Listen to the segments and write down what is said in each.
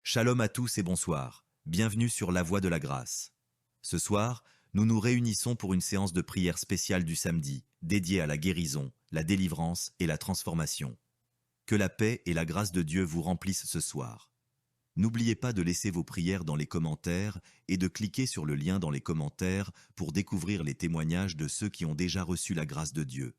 Shalom à tous et bonsoir. Bienvenue sur la Voie de la Grâce. Ce soir, nous nous réunissons pour une séance de prière spéciale du samedi, dédiée à la guérison, la délivrance et la transformation. Que la paix et la grâce de Dieu vous remplissent ce soir. N'oubliez pas de laisser vos prières dans les commentaires et de cliquer sur le lien dans les commentaires pour découvrir les témoignages de ceux qui ont déjà reçu la grâce de Dieu.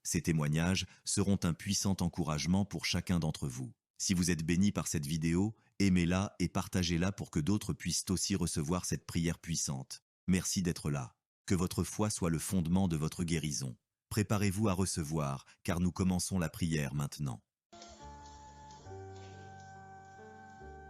Ces témoignages seront un puissant encouragement pour chacun d'entre vous. Si vous êtes béni par cette vidéo, aimez-la et partagez-la pour que d'autres puissent aussi recevoir cette prière puissante. Merci d'être là. Que votre foi soit le fondement de votre guérison. Préparez-vous à recevoir, car nous commençons la prière maintenant.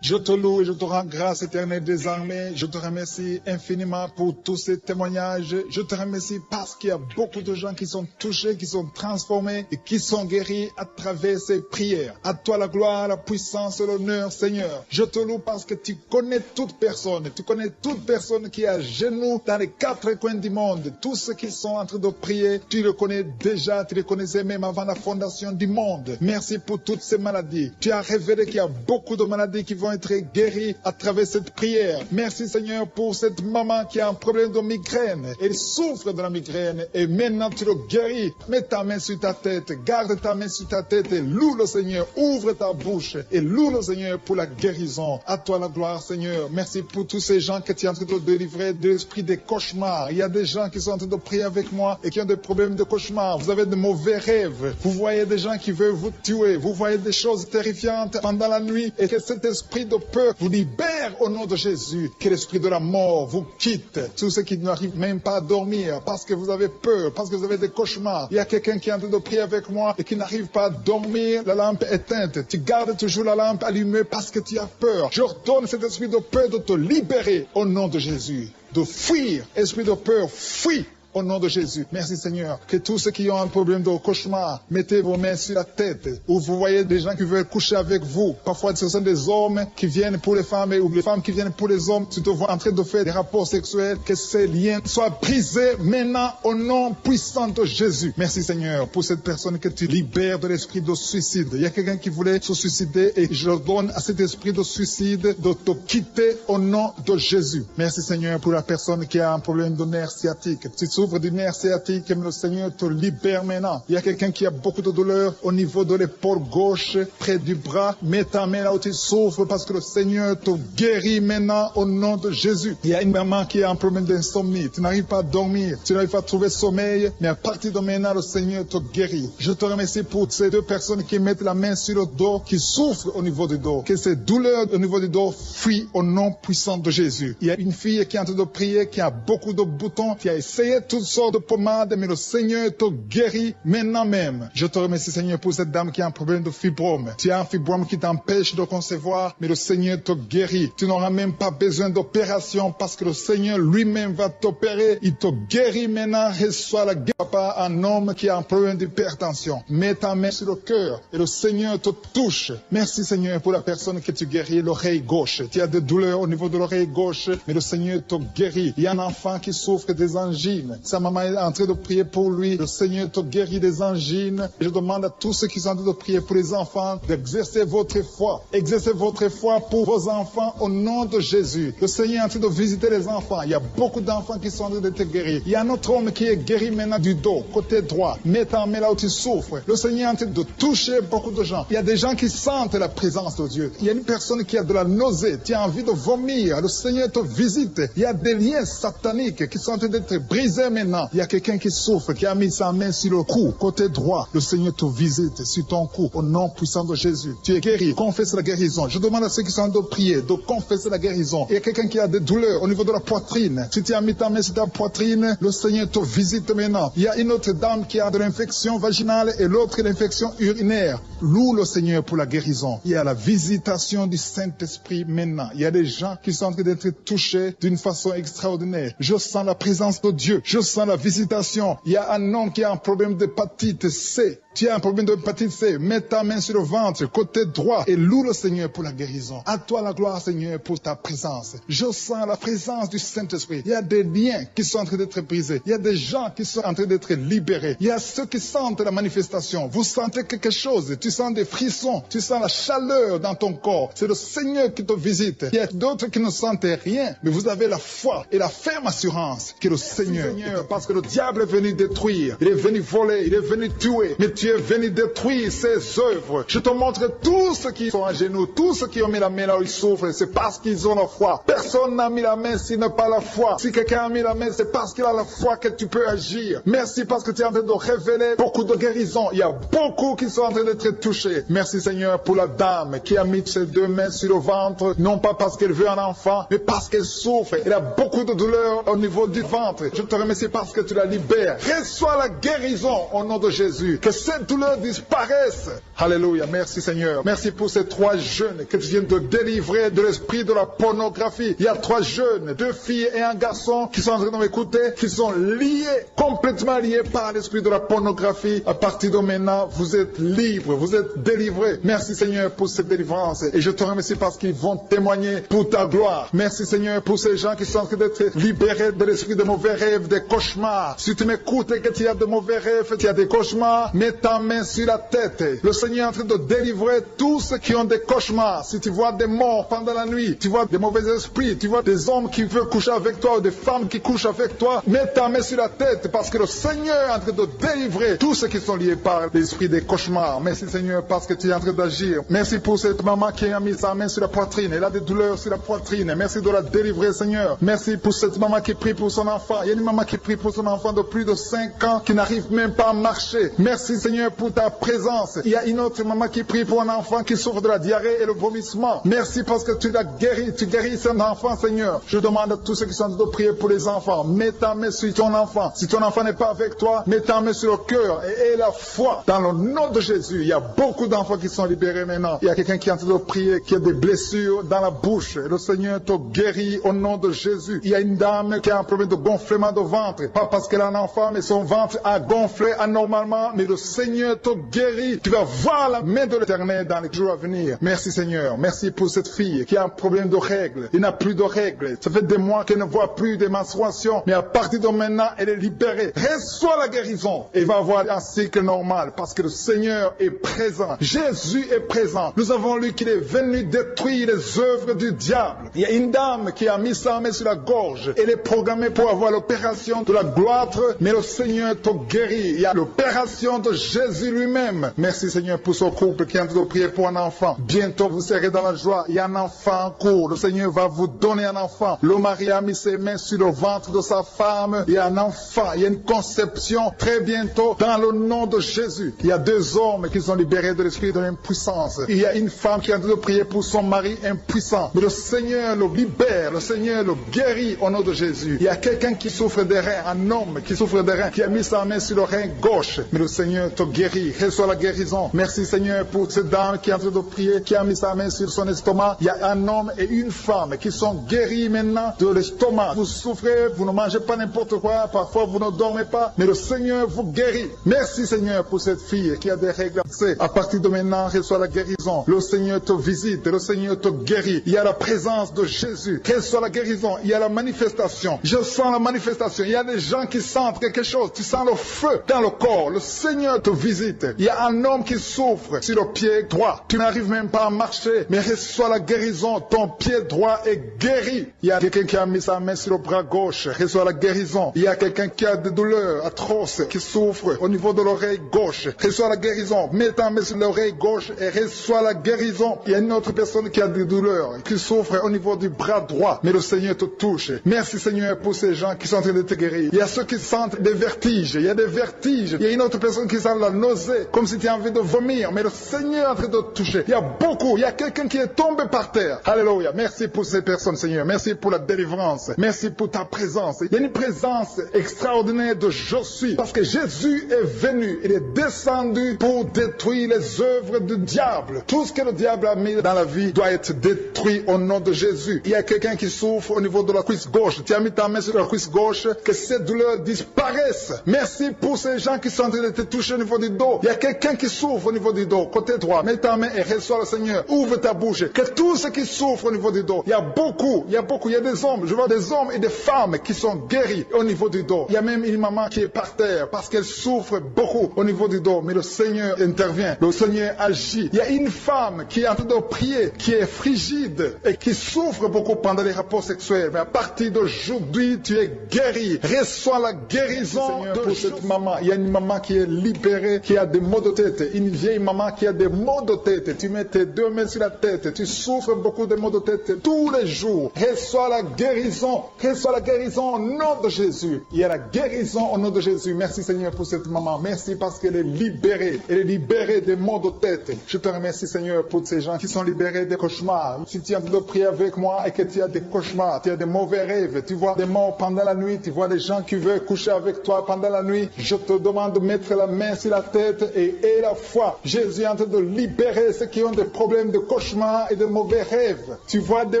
Je te loue et je te rends grâce éternelle désormais. Je te remercie infiniment pour tous ces témoignages. Je te remercie parce qu'il y a beaucoup de gens qui sont touchés, qui sont transformés et qui sont guéris à travers ces prières. À toi la gloire, la puissance et l'honneur, Seigneur. Je te loue parce que tu connais toute personne. Tu connais toute personne qui est à genoux dans les quatre coins du monde. Tous ceux qui sont en train de prier, tu le connais déjà. Tu les connaissais même avant la fondation du monde. Merci pour toutes ces maladies. Tu as révélé qu'il y a beaucoup de maladies qui vont être guéris à travers cette prière. Merci Seigneur pour cette maman qui a un problème de migraine. Elle souffre de la migraine et maintenant tu le guéris. Mets ta main sur ta tête, garde ta main sur ta tête et loue le Seigneur. Ouvre ta bouche et loue le Seigneur pour la guérison. À toi la gloire Seigneur. Merci pour tous ces gens que tu es en train de délivrer de l'esprit des cauchemars. Il y a des gens qui sont en train de prier avec moi et qui ont des problèmes de cauchemars. Vous avez de mauvais rêves. Vous voyez des gens qui veulent vous tuer. Vous voyez des choses terrifiantes pendant la nuit et que cet esprit de peur vous libère au nom de Jésus. Que l'esprit de la mort vous quitte. Tous ceux qui n'arrivent même pas à dormir parce que vous avez peur, parce que vous avez des cauchemars. Il y a quelqu'un qui est en train de prier avec moi et qui n'arrive pas à dormir, la lampe éteinte. Tu gardes toujours la lampe allumée parce que tu as peur. Je ordonne cet esprit de peur de te libérer au nom de Jésus. De fuir. Esprit de peur, fuis. Au nom de Jésus. Merci Seigneur. Que tous ceux qui ont un problème de cauchemar, mettez vos mains sur la tête. Ou vous voyez des gens qui veulent coucher avec vous. Parfois ce sont des hommes qui viennent pour les femmes ou les femmes qui viennent pour les hommes. Tu te vois en train de faire des rapports sexuels. Que ces liens soient brisés maintenant au nom puissant de Jésus. Merci Seigneur pour cette personne que tu libères de l'esprit de suicide. Il y a quelqu'un qui voulait se suicider et je donne à cet esprit de suicide de te quitter au nom de Jésus. Merci Seigneur pour la personne qui a un problème de nerf sciatique. Tu souffres du nerf sciatique, le Seigneur te libère maintenant. Il y a quelqu'un qui a beaucoup de douleur au niveau de l'épaule gauche, près du bras. Mets ta main là où tu souffres parce que le Seigneur te guérit maintenant au nom de Jésus. Il y a une maman qui a un problème d'insomnie. Tu n'arrives pas à dormir, tu n'arrives pas à trouver sommeil, mais à partir de maintenant, le Seigneur te guérit. Je te remercie pour ces deux personnes qui mettent la main sur le dos, qui souffrent au niveau du dos. Que ces douleurs au niveau du dos fuient au nom puissant de Jésus. Il y a une fille qui est en train de prier, qui a beaucoup de boutons, qui a essayé toutes sortes de pommades, mais le Seigneur te guérit maintenant même. Je te remercie Seigneur pour cette dame qui a un problème de fibrome. Tu as un fibrome qui t'empêche de concevoir, mais le Seigneur te guérit. Tu n'auras même pas besoin d'opération parce que le Seigneur lui-même va t'opérer. Il te guérit maintenant. Reçois la guérison. Papa, un homme qui a un problème d'hypertension. Mets ta main sur le cœur et le Seigneur te touche. Merci Seigneur pour la personne que tu guéris, l'oreille gauche. Tu as des douleurs au niveau de l'oreille gauche, mais le Seigneur te guérit. Il y a un enfant qui souffre des angines. Sa maman est en train de prier pour lui. Le Seigneur te guérit des angines. Je demande à tous ceux qui sont en train de prier pour les enfants d'exercer votre foi. Exercez votre foi pour vos enfants au nom de Jésus. Le Seigneur est en train de visiter les enfants. Il y a beaucoup d'enfants qui sont en train d'être guéris. Il y a un autre homme qui est guéri maintenant du dos, côté droit. Mets ta main là où tu souffres. Le Seigneur est en train de toucher beaucoup de gens. Il y a des gens qui sentent la présence de Dieu. Il y a une personne qui a de la nausée. Tu as envie de vomir. Le Seigneur te visite. Il y a des liens sataniques qui sont en train d'être brisés maintenant. Il y a quelqu'un qui souffre, qui a mis sa main sur le cou, côté droit. Le Seigneur te visite sur ton cou, au nom puissant de Jésus. Tu es guéri. Confesse la guérison. Je demande à ceux qui sont en train de prier de confesser la guérison. Il y a quelqu'un qui a des douleurs au niveau de la poitrine. Si tu as mis ta main sur ta poitrine, le Seigneur te visite maintenant. Il y a une autre dame qui a de l'infection vaginale et l'autre l'infection urinaire. Loue le Seigneur pour la guérison. Il y a la visitation du Saint-Esprit maintenant. Il y a des gens qui sont en train d'être touchés d'une façon extraordinaire. Je sens la présence de Dieu. Je sens la visitation. Il y a un homme qui a un problème d'hépatite C. Tu as un problème de hépatite C, mets ta main sur le ventre, côté droit, et loue le Seigneur pour la guérison. À toi la gloire, Seigneur, pour ta présence. Je sens la présence du Saint-Esprit. Il y a des liens qui sont en train d'être brisés. Il y a des gens qui sont en train d'être libérés. Il y a ceux qui sentent la manifestation. Vous sentez quelque chose. Tu sens des frissons. Tu sens la chaleur dans ton corps. C'est le Seigneur qui te visite. Il y a d'autres qui ne sentent rien, mais vous avez la foi et la ferme assurance que le Seigneur, parce que le diable est venu détruire. Il est venu voler. Il est venu tuer. Mais tu es venu détruire ses œuvres. Je te montre tous ceux qui sont à genoux, tous ceux qui ont mis la main là où ils souffrent, c'est parce qu'ils ont la foi. Personne n'a mis la main s'il n'a pas la foi. Si quelqu'un a mis la main, c'est parce qu'il a la foi que tu peux agir. Merci parce que tu es en train de révéler beaucoup de guérisons. Il y a beaucoup qui sont en train d'être touchés. Merci Seigneur pour la dame qui a mis ses deux mains sur le ventre, non pas parce qu'elle veut un enfant, mais parce qu'elle souffre. Elle a beaucoup de douleur au niveau du ventre. Je te remercie parce que tu la libères. Reçois la guérison au nom de Jésus. Que cette douleur disparaisse. Alléluia. Merci Seigneur. Merci pour ces 3 jeunes que tu viens de délivrer de l'esprit de la pornographie. Il y a 3 jeunes, 2 filles et un garçon qui sont en train de m'écouter, qui sont liés, complètement liés par l'esprit de la pornographie. À partir de maintenant, vous êtes libres, vous êtes délivrés. Merci Seigneur pour cette délivrance. Et je te remercie parce qu'ils vont témoigner pour ta gloire. Merci Seigneur pour ces gens qui sont en train d'être libérés de l'esprit de mauvais rêves, des cauchemars. Si tu m'écoutes et que tu as de mauvais rêves, tu as des cauchemars, mets ta main sur la tête. Le Seigneur est en train de délivrer tous ceux qui ont des cauchemars. Si tu vois des morts pendant la nuit, tu vois des mauvais esprits, tu vois des hommes qui veulent coucher avec toi ou des femmes qui couchent avec toi, mets ta main sur la tête parce que le Seigneur est en train de délivrer tous ceux qui sont liés par l'esprit des cauchemars. Merci Seigneur parce que tu es en train d'agir. Merci pour cette maman qui a mis sa main sur la poitrine. Elle a des douleurs sur la poitrine. Merci de la délivrer Seigneur. Merci pour cette maman qui prie pour son enfant. Il y a une maman qui prie pour son enfant de plus de 5 ans qui n'arrive même pas à marcher. Merci Seigneur pour ta présence. Il y a une autre maman qui prie pour un enfant qui souffre de la diarrhée et le vomissement. Merci parce que tu l'as guéri. Tu guéris cet enfant Seigneur. Je demande à tous ceux qui sont en train de prier pour les enfants. Mets ta main sur ton enfant. Si ton enfant n'est pas avec toi, mets ta main sur le cœur et aie la foi dans le nom de Jésus. Il y a beaucoup d'enfants qui sont libérés maintenant. Il y a quelqu'un qui est en train de prier, qui a des blessures dans la bouche. Et le Seigneur te guérit au nom de Jésus. Il y a une dame qui a un problème de gonflement de ventre. Pas parce qu'elle a un enfant, mais son ventre a gonflé anormalement. Mais le Seigneur te guérit. Tu vas voir la main de l'Éternel dans les jours à venir. Merci Seigneur. Merci pour cette fille qui a un problème de règles. Il n'a plus de règles. Ça fait des mois qu'elle ne voit plus de menstruations. Mais à partir de maintenant, elle est libérée. Reçois la guérison. Et va avoir un cycle normal parce que le Seigneur est présent. Jésus est présent. Nous avons lu qu'il est venu détruire les œuvres du diable. Il y a une dame qui a mis sa main sur la gorge. Elle est programmée pour avoir l'opération de la gloître, mais le Seigneur te guérit. Il y a l'opération de Jésus lui-même. Merci Seigneur pour ce couple qui est en train de prier pour un enfant. Bientôt vous serez dans la joie. Il y a un enfant en cours. Le Seigneur va vous donner un enfant. Le mari a mis ses mains sur le ventre de sa femme. Il y a un enfant. Il y a une conception très bientôt dans le nom de Jésus. Il y a 2 hommes qui sont libérés de l'esprit de l'impuissance. Il y a une femme qui est en train de prier pour son mari impuissant. Mais le Seigneur le libère. Le Seigneur le guérit au nom de Jésus. Il y a quelqu'un qui souffre des reins. Un homme qui souffre des reins. Qui a mis sa main sur le rein gauche. Mais le Seigneur te guérit. Reçois la guérison. Merci Seigneur pour cette dame qui est en train de prier. Qui a mis sa main sur son estomac. Il y a un homme et une femme qui sont guéris maintenant de l'estomac. Vous souffrez. Vous ne mangez pas n'importe quoi. Parfois vous ne dormez pas. Mais le Seigneur vous guérit. Merci Seigneur pour cette fille qui a des règles. À partir de maintenant, reçois la guérison. Le Seigneur te visite. Le Seigneur te guérit. Il y a la présence de Jésus. Reçois la guérison. Il y a la manifestation. Je sens la manifestation. Il y a des gens qui sentent quelque chose. Tu sens le feu dans le corps. Le Seigneur te visite. Il y a un homme qui souffre sur le pied droit. Tu n'arrives même pas à marcher. Mais reçois la guérison. Ton pied droit est guéri. Il y a quelqu'un qui a mis sa main sur le bras gauche. Reçois la guérison. Il y a quelqu'un qui a des douleurs atroces, qui souffre au niveau de l'oreille gauche. Reçois la guérison. Mets ta main sur l'oreille gauche et reçois la guérison. Il y a une autre personne qui a des douleurs, qui souffre au niveau du bras droit. Mais le Seigneur te touche. Merci Seigneur pour ces gens qui sont en train de te guérir. Il y a ceux qui sentent des vertiges. Il y a des vertiges. Il y a une autre personne qui sent la nausée, comme si tu as envie de vomir. Mais le Seigneur est en train de te toucher. Il y a beaucoup. Il y a quelqu'un qui est tombé par terre. Alléluia. Merci pour ces personnes Seigneur. Merci pour la délivrance. Merci pour ta présence. Il y a une présence extraordinaire de je suis. Parce que Jésus est venu. Il est descendu pour détruire les œuvres du diable. Tout ce que le diable a mis dans la vie doit être détruit au nom de Jésus. Il y a quelqu'un qui souffre au niveau de la cuisse gauche. Tu as mis ta main sur la cuisse gauche. Que ces douleurs disparaissent. Merci pour ces gens qui sont en train de te toucher au niveau niveau du dos. Il y a quelqu'un qui souffre au niveau du dos. Côté droit, mets ta main et reçois le Seigneur. Ouvre ta bouche. Que tous ceux qui souffrent au niveau du dos, il y a beaucoup, il y a des hommes, je vois des hommes et des femmes qui sont guéris au niveau du dos. Il y a même une maman qui est par terre parce qu'elle souffre beaucoup au niveau du dos. Mais le Seigneur intervient, le Seigneur agit. Il y a une femme qui est en train de prier, qui est frigide et qui souffre beaucoup pendant les rapports sexuels. Mais à partir d'aujourd'hui, tu es guéri. Reçois la guérison pour cette maman. Il y a une maman qui est libérée, qui a des maux de tête. Une vieille maman qui a des maux de tête. Tu mets tes deux mains sur la tête. Tu souffres beaucoup de maux de tête tous les jours. Reçois la guérison. Reçois la guérison au nom de Jésus. Il y a la guérison au nom de Jésus. Merci Seigneur pour cette maman. Merci parce qu'elle est libérée. Elle est libérée des maux de tête. Je te remercie Seigneur pour ces gens qui sont libérés des cauchemars. Si tu es en train de prier avec moi et que tu as des cauchemars, tu as des mauvais rêves, tu vois des morts pendant la nuit, tu vois des gens qui veulent coucher avec toi pendant la nuit, je te demande de mettre la main sur la tête et la foi. Jésus est en train de libérer ceux qui ont des problèmes de cauchemars et de mauvais rêves. Tu vois des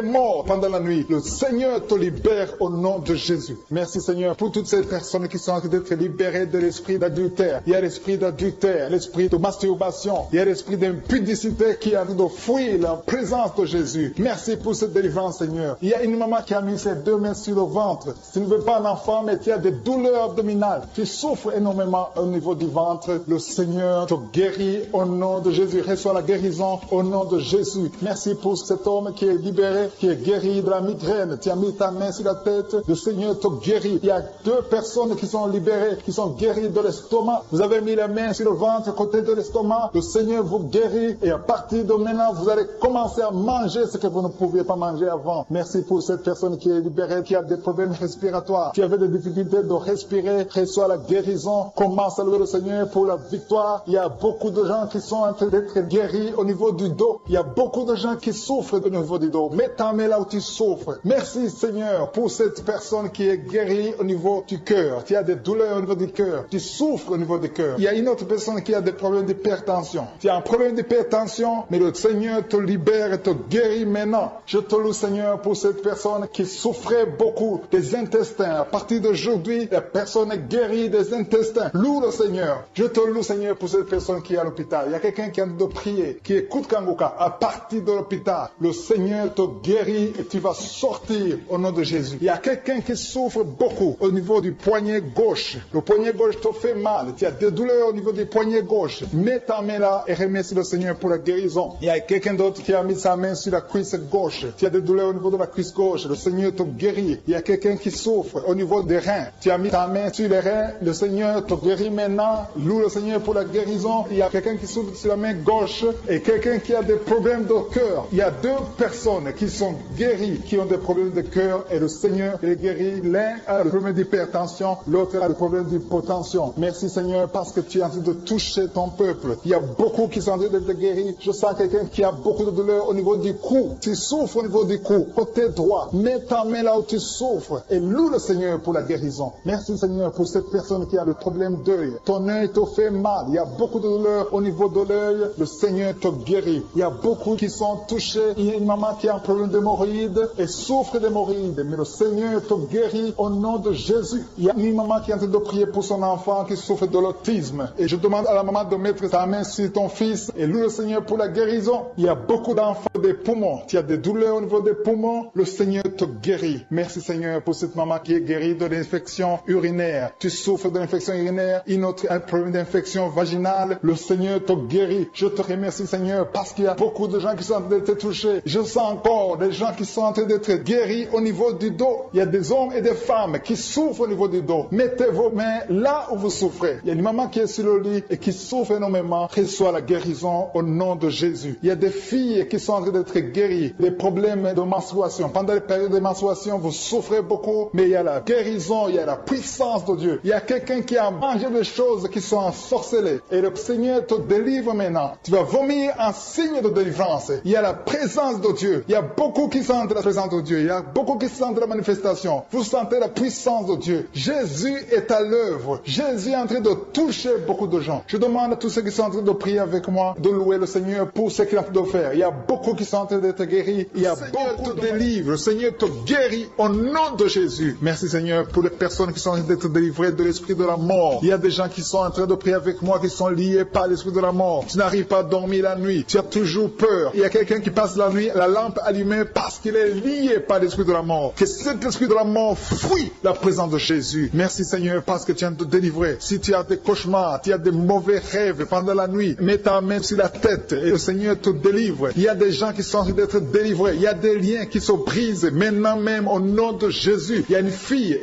morts pendant la nuit. Le Seigneur te libère au nom de Jésus. Merci Seigneur pour toutes ces personnes qui sont en train d'être libérées de l'esprit d'adultère. Il y a l'esprit d'adultère, l'esprit de masturbation, il y a l'esprit d'impudicité qui est en train de fuir la présence de Jésus. Merci pour cette délivrance Seigneur. Il y a une maman qui a mis ses deux mains sur le ventre. Tu ne veux pas un enfant mais tu as des douleurs abdominales. Tu souffres énormément au niveau du ventre. Le Seigneur te guérit au nom de Jésus. Reçois la guérison au nom de Jésus. Merci pour cet homme qui est libéré, qui est guéri de la migraine. Tu as mis ta main sur la tête. Le Seigneur te guérit. Il y a deux personnes qui sont libérées, qui sont guéries de l'estomac. Vous avez mis la main sur le ventre, côté de l'estomac. Le Seigneur vous guérit et à partir de maintenant, vous allez commencer à manger ce que vous ne pouviez pas manger avant. Merci pour cette personne qui est libérée, qui a des problèmes respiratoires, qui avait des difficultés de respirer. Reçois la guérison. Commence à louer le Seigneur pour la victoire. Il y a beaucoup de gens qui sont en train d'être guéris au niveau du dos. Il y a beaucoup de gens qui souffrent au niveau du dos. Mets ta main là où tu souffres. Merci Seigneur pour cette personne qui est guérie au niveau du cœur. Tu as des douleurs au niveau du cœur. Tu souffres au niveau du cœur. Il y a une autre personne qui a des problèmes d'hypertension. Tu as un problème d'hypertension, mais le Seigneur te libère et te guérit maintenant. Je te loue Seigneur pour cette personne qui souffrait beaucoup des intestins. À partir d'aujourd'hui, la personne est guérie des intestins. Loue le Seigneur. Je te loue Seigneur pour cette personne qui est à l'hôpital. Il y a quelqu'un qui a de prier, qui écoute Kanguka. À partir de l'hôpital, le Seigneur te guérit et tu vas sortir au nom de Jésus. Il y a quelqu'un qui souffre beaucoup au niveau du poignet gauche. Le poignet gauche te fait mal. Tu as des douleurs au niveau du poignet gauche. Mets ta main là et remercie le Seigneur pour la guérison. Il y a quelqu'un d'autre qui a mis sa main sur la cuisse gauche. Tu as des douleurs au niveau de la cuisse gauche. Le Seigneur te guérit. Il y a quelqu'un qui souffre au niveau des reins. Tu as mis ta main sur les reins. Le Seigneur te guérit maintenant. Loue le Seigneur pour la guérison. Il y a quelqu'un qui souffre sur la main gauche et quelqu'un qui a des problèmes de cœur. Il y a deux personnes qui sont guéries, qui ont des problèmes de cœur et le Seigneur les guérit. L'un a le problème d'hypertension, l'autre a le problème d'hypotension. Merci Seigneur parce que tu es en train de toucher ton peuple. Il y a beaucoup qui sont en train d'être guéris. Je sens quelqu'un qui a beaucoup de douleur au niveau du cou. Tu souffres au niveau du cou, côté droit. Mets ta main là où tu souffres et loue le Seigneur pour la guérison. Merci Seigneur pour cette personne qui a le problème d'œil. Ton œil te fait mal. Il y a beaucoup de douleur au niveau de l'œil. Le Seigneur te guérit. Il y a beaucoup qui sont touchés. Il y a une maman qui a un problème d'hémorroïdes et souffre d'hémorroïdes. Mais le Seigneur te guérit au nom de Jésus. Il y a une maman qui est en train de prier pour son enfant qui souffre de l'autisme. Et je demande à la maman de mettre sa main sur ton fils et loue le Seigneur pour la guérison. Il y a beaucoup d'enfants des poumons. Tu as des douleurs au niveau des poumons. Le Seigneur te guérit. Merci Seigneur pour cette maman qui est guérie de l'infection urinaire. Tu souffres de l'infection urinaire. Une autre a un problème d'infection vaginale. Le Seigneur te guérit. Je te remercie Seigneur parce qu'il y a beaucoup de gens qui sont en train d'être touchés. Je sens encore des gens qui sont en train d'être guéris au niveau du dos. Il y a des hommes et des femmes qui souffrent au niveau du dos. Mettez vos mains là où vous souffrez. Il y a une maman qui est sur le lit et qui souffre énormément. Reçois la guérison au nom de Jésus. Il y a des filles qui sont en train d'être guéries. Des problèmes de menstruation. Pendant les périodes de menstruation, vous souffrez beaucoup, mais il y a la guérison, il y a la puissance de Dieu. Il y a quelqu'un qui a mangé des choses qui sont ensorcelées. Et le Seigneur te délivre maintenant. Tu vas vomir un signe de délivrance. Il y a la présence de Dieu. Il y a beaucoup qui sentent la présence de Dieu. Il y a beaucoup qui sentent la manifestation. Vous sentez la puissance de Dieu. Jésus est à l'œuvre. Jésus est en train de toucher beaucoup de gens. Je demande à tous ceux qui sont en train de prier avec moi de louer le Seigneur pour ce qu'il est en train de faire. Il y a beaucoup qui sont en train d'être guéris. Il y a beaucoup de délivres. Le Seigneur te guérit au nom de Jésus. Merci Seigneur pour les personnes qui sont en train d'être délivrées de l'esprit de la mort. Il y a des gens qui sont en train de prier avec moi qui sont liés par l'esprit de la mort. Tu n'arrives pas à dormir la nuit. Tu as toujours peur. Il y a quelqu'un qui passe la nuit, la lampe allumée parce qu'il est lié par l'esprit de la mort. Que cet esprit de la mort fuit la présence de Jésus. Merci Seigneur parce que tu viens de te délivrer. Si tu as des cauchemars, tu as des mauvais rêves pendant la nuit, mets ta main sur la tête et le Seigneur te délivre. Il y a des gens qui sont en train d'être délivrés. Il y a des liens qui se brisent maintenant même au nom de Jésus. Il y a une fille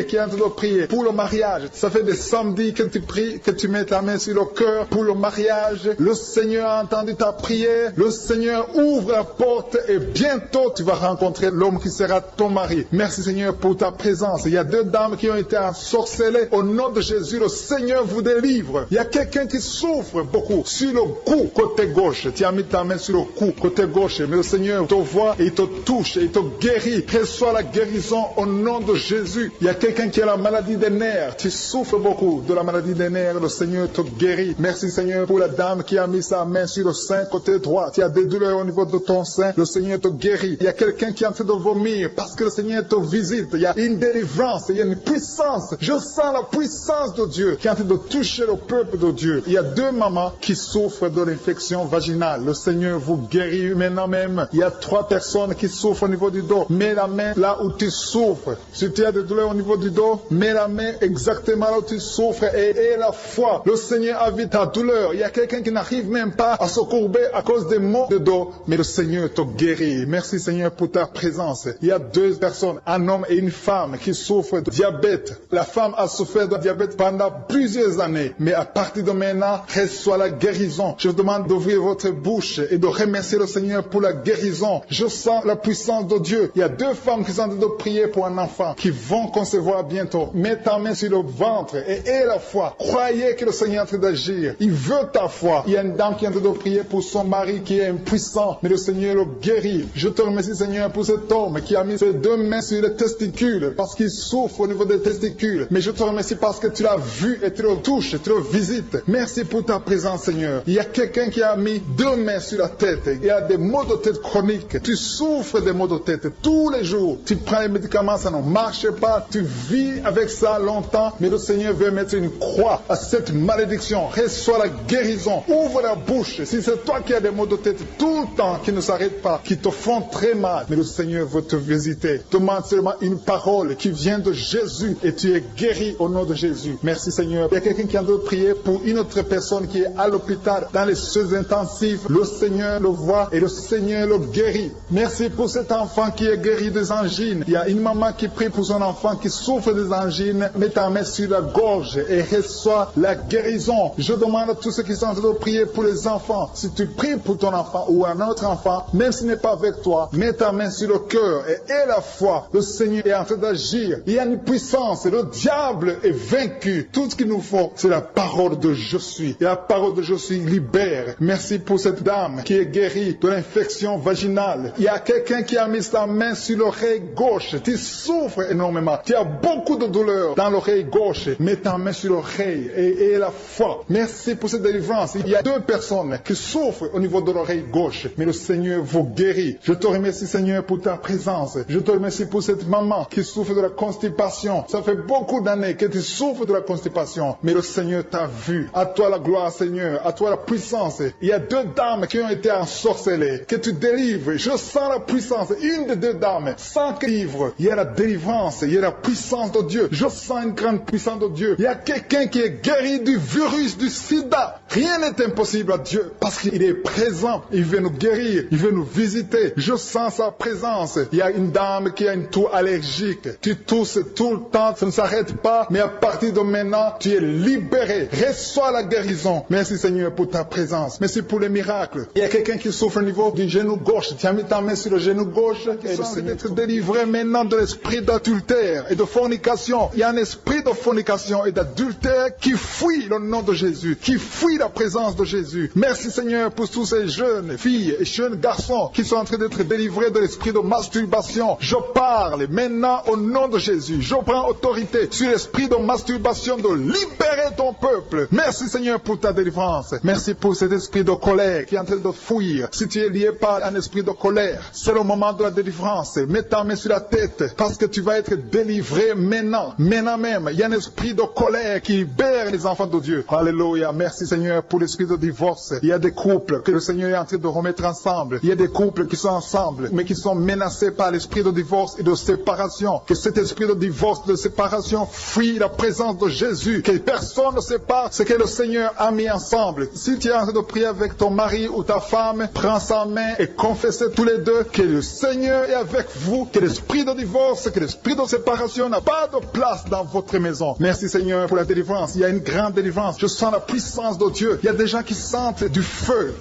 qui est en train de prier pour le mariage. Ça fait des samedis que tu pries, que tu mets ta main sur le cœur pour le mariage. Le Seigneur a entendu ta prière. Le Seigneur ouvre la porte et bientôt tu vas rencontrer l'homme qui sera ton mari. Merci Seigneur pour ta présence. Il y a 2 dames qui ont été ensorcelées. Au nom de Jésus, le Seigneur vous délivre. Il y a quelqu'un qui souffre beaucoup sur le cou, côté gauche. Tu as mis ta main sur le cou, côté gauche. Mais le Seigneur te voit et il te touche et il te guérit. Reçois la guérison au nom de Jésus. Il y a quelqu'un qui a la maladie des nerfs. Tu souffres beaucoup de la maladie des nerfs. Le Seigneur te guérit. Merci Seigneur pour la dame qui a mis sa main sur le sein, côté droit. Tu as des douleurs au niveau de ton sein. Le Seigneur te guérit. Il y a quelqu'un qui est en train de vomir parce que le Seigneur te visite. Il y a une délivrance. Il y a une puissance. Je sens la puissance de Dieu qui est en train de toucher le peuple de Dieu. Il y a 2 mamans qui souffrent de l'infection vaginale. Le Seigneur vous guérit maintenant même. Il y a 3 personnes qui souffrent au niveau du dos. Mets la main là où tu souffres. Si tu as des douleurs au niveau du dos, mets la main exactement là où tu souffres et aie la foi. Le Seigneur a vu ta douleur. Il y a quelqu'un qui n'arrive même pas à se courber à cause des maux de dos, mais le Seigneur te guérit. Merci Seigneur pour ta présence. Il y a 2 personnes, un homme et une femme qui souffrent de diabète. La femme a souffert de diabète pendant plusieurs années, mais à partir de maintenant, reçoit la guérison. Je vous demande d'ouvrir votre bouche et de remercier le Seigneur pour la guérison. Je sens la puissance de Dieu. Il y a 2 femmes qui sont en train de prier pour un enfant qui vont concevoir bientôt. Mets ta main sur le ventre et aie la foi. Croyez que le Seigneur est en train d'agir. Il veut ta foi. Il y a une dame qui est en train de prier pour son mari qui est impuissant, mais le Seigneur le guérit. Je te remercie Seigneur pour cet homme qui a mis ses 2 mains sur les testicules parce qu'il souffre au niveau des testicules. Mais je te remercie parce que tu l'as vu et tu le touches, tu le visites. Merci pour ta présence Seigneur. Il y a quelqu'un qui a mis 2 mains sur la tête. Il y a des maux de tête chroniques. Tu souffres des maux de tête tous les jours. Tu prends les médicaments, ça ne marche pas. Tu vis avec ça longtemps, mais le Seigneur veut mettre une croix à cette malédiction. Reçois la guérison. Ouvre la bouche. Si c'est toi qui as des maux de tête tout le temps qui ne s'arrêtent pas, qui te font très mal, mais le Seigneur veut te visiter. Demande seulement une parole qui vient de Jésus et tu es guéri au nom de Jésus. Merci Seigneur. Il y a quelqu'un qui a de prier pour une autre personne qui est à l'hôpital dans les soins intensifs. Le Seigneur le voit et le Seigneur le guérit. Merci pour cet enfant qui est guéri des angines. Il y a une maman qui prie pour son enfant qui souffre des angines. Mets ta main sur la gorge et reçois la guérison. Je demande à tous ceux qui sont en train de prier pour les enfants. Si tu pries pour ton enfant ou un autre enfant, même s'il n'est pas avec toi, mets ta main sur le cœur et aie la foi. Le Seigneur est en train d'agir. Il y a une puissance. Le diable est vaincu. Tout ce qu'il nous faut, c'est la parole de je suis. Et la parole de je suis libère. Merci pour cette dame qui est guérie de l'infection vaginale. Il y a quelqu'un qui a mis sa main sur l'oreille gauche. Tu souffres énormément. Tu as beaucoup de douleur dans l'oreille gauche. Mets ta main sur l'oreille et aie la foi. Merci pour cette délivrance. Il y a 2 personnes qui souffrent au niveau de l'oreille gauche, mais le Seigneur vous guérit. Je te remercie Seigneur pour ta présence. Je te remercie pour cette maman qui souffre de la constipation. Ça fait beaucoup d'années que tu souffres de la constipation, mais le Seigneur t'a vu. À toi la gloire Seigneur, à toi la puissance. Il y a 2 dames qui ont été ensorcelées, que tu délivres. Je sens la puissance. Une des 2 dames, sans que livre, il y a la délivrance, il y a la puissance de Dieu. Je sens une grande puissance de Dieu. Il y a quelqu'un qui est guéri du virus du sida. Rien n'est impossible à Dieu parce qu'il est présent. Il veut nous guérir, il veut nous visiter. Je sens sa présence. Il y a une dame qui a une toux allergique. Tu tousses tout le temps, ça ne s'arrête pas, mais à partir de maintenant, tu es libéré. Reçois la guérison. Merci Seigneur pour ta présence. Merci pour les miracles. Il y a quelqu'un qui souffre au niveau du genou gauche. Tu as mis ta main sur le genou gauche et le Seigneur est délivré maintenant de l'esprit d'adultère et de fornication. Il y a un esprit de fornication et d'adultère qui fuit le nom de Jésus, qui fuit la présence de Jésus. Merci Seigneur pour tous ces jeunes filles et jeunes garçons qui sont en train d'être délivrés de l'esprit de masturbation. Je parle maintenant au nom de Jésus. Je prends autorité sur l'esprit de masturbation de libérer ton peuple. Merci Seigneur pour ta délivrance. Merci pour cet esprit de colère qui est en train de fuir. Si tu es lié par un esprit de colère, c'est le moment de la délivrance. Mets ta main sur la tête parce que tu vas être délivré maintenant. Maintenant même, il y a un esprit de colère qui libère libère les enfants de Dieu. Alléluia. Merci Seigneur pour l'esprit de divorce. Il y a des couples que le Seigneur est en train de remettre ensemble. Il y a des couples qui sont ensemble, mais qui sont menacés par l'esprit de divorce et de séparation. Que cet esprit de divorce, de séparation, fuit la présence de Jésus. Que personne ne sépare ce que le Seigneur a mis ensemble. Si tu es en train de prier avec ton mari ou ta femme, prends sa main et confessez tous les deux que le Seigneur est avec vous, que l'esprit de divorce, que l'esprit de séparation n'a pas de place dans votre maison. Merci Seigneur pour la délivrance. Il y a une grande délivrance. Je sens la puissance de Dieu. Il y a des gens qui sentent du feu